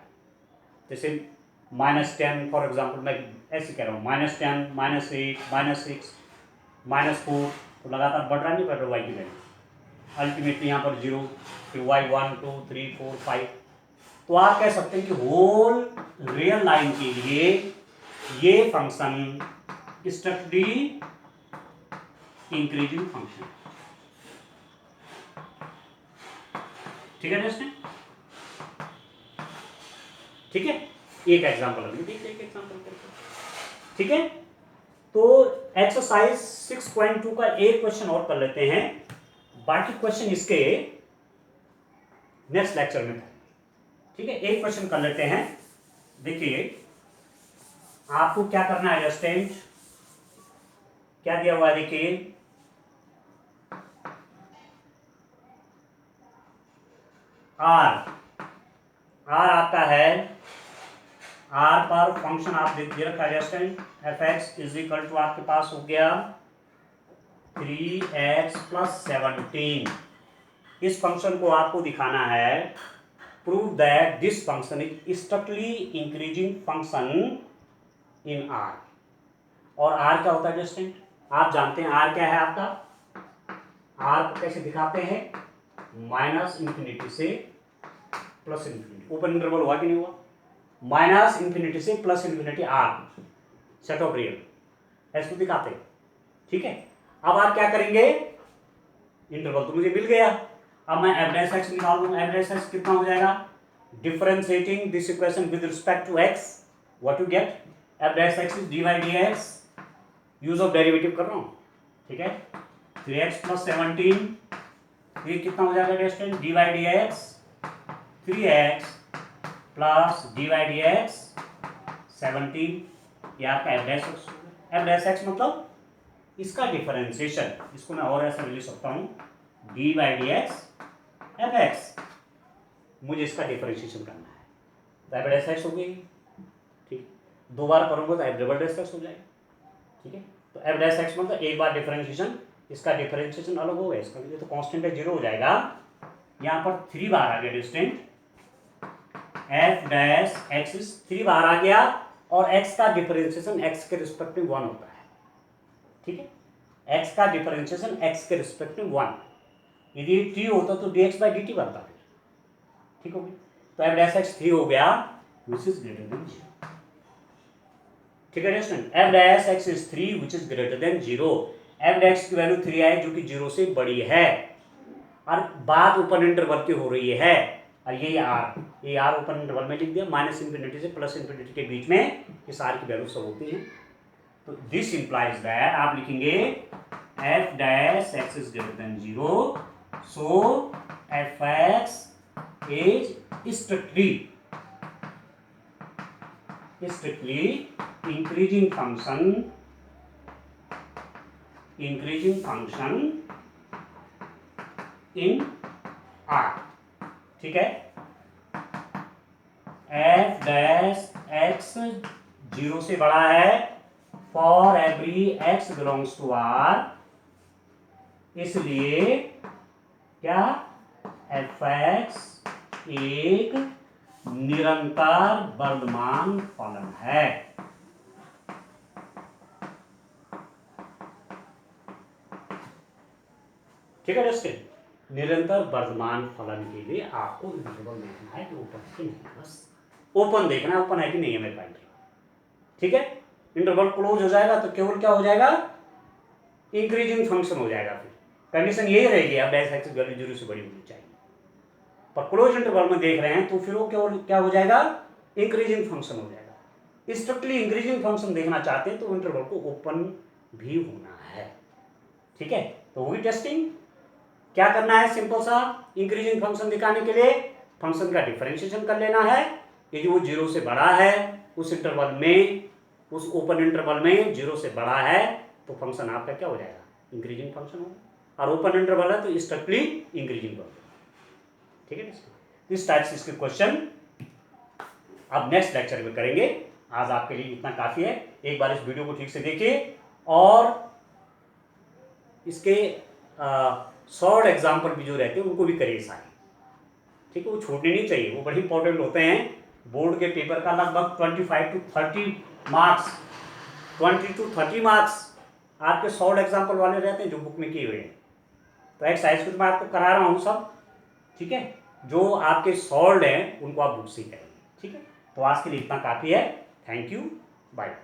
जैसे -10 फॉर एग्जांपल, मैं ऐसे कह रहा हूँ, -10 -8 -6 -4, तो लगातार बढ़ रहा नहीं, बढ़ रहा y की वैल्यू, अल्टीमेटली यहाँ पर 0, फिर y 1 2 3 4 5। तो आप कह सकते हैं कि होल रियल लाइन के लिए ये फंक्शन स्ट्रिक्टली इंक्रीजिंग फंक्शन, ठीक है दोस्तों, ठीक है। एक एग्जांपल अभी देखते हैं, एक एग्जांपल करके, ठीक है। तो एक्सरसाइज 6.2 का एक क्वेश्चन और कर लेते हैं, बाकी क्वेश्चन इसके नेक्स्ट लेक्चर में, ठीक है। एक क्वेश्चन कर लेते हैं, देखिए आपको क्या करना है, स्टेंट क्या दिया हुआ है, देखिए आर आपका है, आर पर फंक्शन आप दे रखा है student, f x is equal to आपके पास हो गया 3x + 17। इस फंक्शन को आपको दिखाना है, prove that this function is strictly increasing function in are. और आर क्या होता है स्टूडेंट, आप जानते हैं आर क्या है आपका, आर को कैसे दिखाते हैं, -∞ से +∞। ओपन इंटरवल हुआ कि नहीं हुआ, -∞ से +∞ आर सेट ऑफ रियल, ऐसे दिखाते हैं। ठीक है, अब आप क्या करेंगे, इंटरवल तो मुझे मिल गया, अब मैं एफ डैश एक्स निकाल दूंगा। एफ डैश एक्स कितना हो जाएगा, differentiating this equation with respect to x, what you get, f dash x is dy/dx, use of derivative कर रहा हूं। ठीक है, 3x + 17, ये कितना हो जाएगा स्टूडेंट, dy/dx 3x + dy/dx 17, ये आपका F dash x. F dash x मतलब इसका डिफरेंशिएशन, इसको मैं और ऐसा लिख सकता हूं, dy/dx एफ एक्स, मुझे इसका डिफरेंशिएशन करना है, तो एफ डैश एक्स हो गई। ठीक, दो बार करूंगा तो एफ डबल डैश एक्स हो जाएगा। ठीक है, तो एफ डैश एक्स मतलब एक बार डिफरेंशिएशन, इसका डिफरेंशिएशन अलग होगा, इसका लिए तो कांस्टेंट है 0 हो जाएगा। यहाँ पर 3 बार आ गया डिस्टेंट, एफ डैश एक्स 3 बार आ गया, और एक्स का डिफरेंशिएशन एक्स के रिस्पेक्ट में 1 होता है। ठीक है, एक्स का डिफरेंशिएशन एक्स के रिस्पेक्ट में 1, यदि टी होता तो dx/dt बनता है। ठीक हो गया, तो एफ डैश एक्स 3 हो गया विच इज ग्रेटर देन 0। ठीक है student, f dash x is 3 which is greater than 0। F dash की वैल्यू 3 है जो कि 0 से बड़ी है, और बात ओपन इंटरवल की हो रही है, और ये आर ओपन इंटरवल में लिख दिया, -∞ से +∞ के बीच में इस आर की वैल्यू सब होती है। तो दिस इंप्लाइज दैट आप लिखेंगे f dash x is greater than 0, so f x is strictly increasing function in R. ठीक है, एफ डैश एक्स 0 से बड़ा है for every x belongs to R, इसलिए क्या एफ एक्स एक निरंतर वर्धमान फलन है। ठीक है दोस्तों, निरंतर वर्धमान फलन के लिए आपको इंटरवल देखना है कि ओपन है कि नहीं, बस ओपन देखना है, ओपन है कि नहीं है मेरे पास। ठीक है, इंटरवल क्लोज हो जाएगा तो केवल क्या हो जाएगा, इंक्रीजिंग फंक्शन हो जाएगा, फिर कंडीशन यही रहेगी एफ डैश एक्स की वैल्यू 0 से बड़ी होनी चाहिए। पर क्लोज इंटरवल में देख रहे हैं तो फिर वो केवल क्या हो जाएगा, इंक्रीजिंग फंक्शन हो जाएगा। स्ट्रिक्टली इंक्रीजिंग फंक्शन देखना चाहते हैं तो इंटरवल को ओपन भी होना है। ठीक है, तो वही टेस्टिंग क्या करना है, सिंपल सा, इंक्रीजिंग फंक्शन दिखाने के लिए फंक्शन का डिफरेंशिएशन कर लेना है, यदि वो 0 से बड़ा है उस इंटरवल में, उस ओपन इंटरवल में 0 से बड़ा है तो फंक्शन आपका क्या हो जाएगा, इंक्रीजिंग फंक्शन होगा, और ओपन इंटरवल है तो स्ट्रिक्टली इंक्रीजिंग फंक्शन। ठीक है, इस टाइप से इसके क्वेश्चन अब नेक्स्ट लेक्चर में करेंगे। आज आपके लिए इतना काफी है, एक बार इस वीडियो को ठीक से देखिए, और इसके शॉर्ट एग्जाम्पल भी जो रहते हैं उनको भी करिए सारे। ठीक है, वो छोड़ने नहीं चाहिए, वो बड़े इंपॉर्टेंट होते हैं। बोर्ड के पेपर का लगभग 25 to 30 मार्क्स, 20 to 30 मार्क्स आपके शॉर्ट एग्जाम्पल वाले रहते हैं जो बुक में किए हुए हैं। तो एक्सरसाइज को तो मैं आपको करा रहा हूँ सब। ठीक है, जो आपके सॉल्व हैं उनको आप बुक से करेंगे। ठीक है, तो आज के लिए इतना काफ़ी है। Thank you, bye.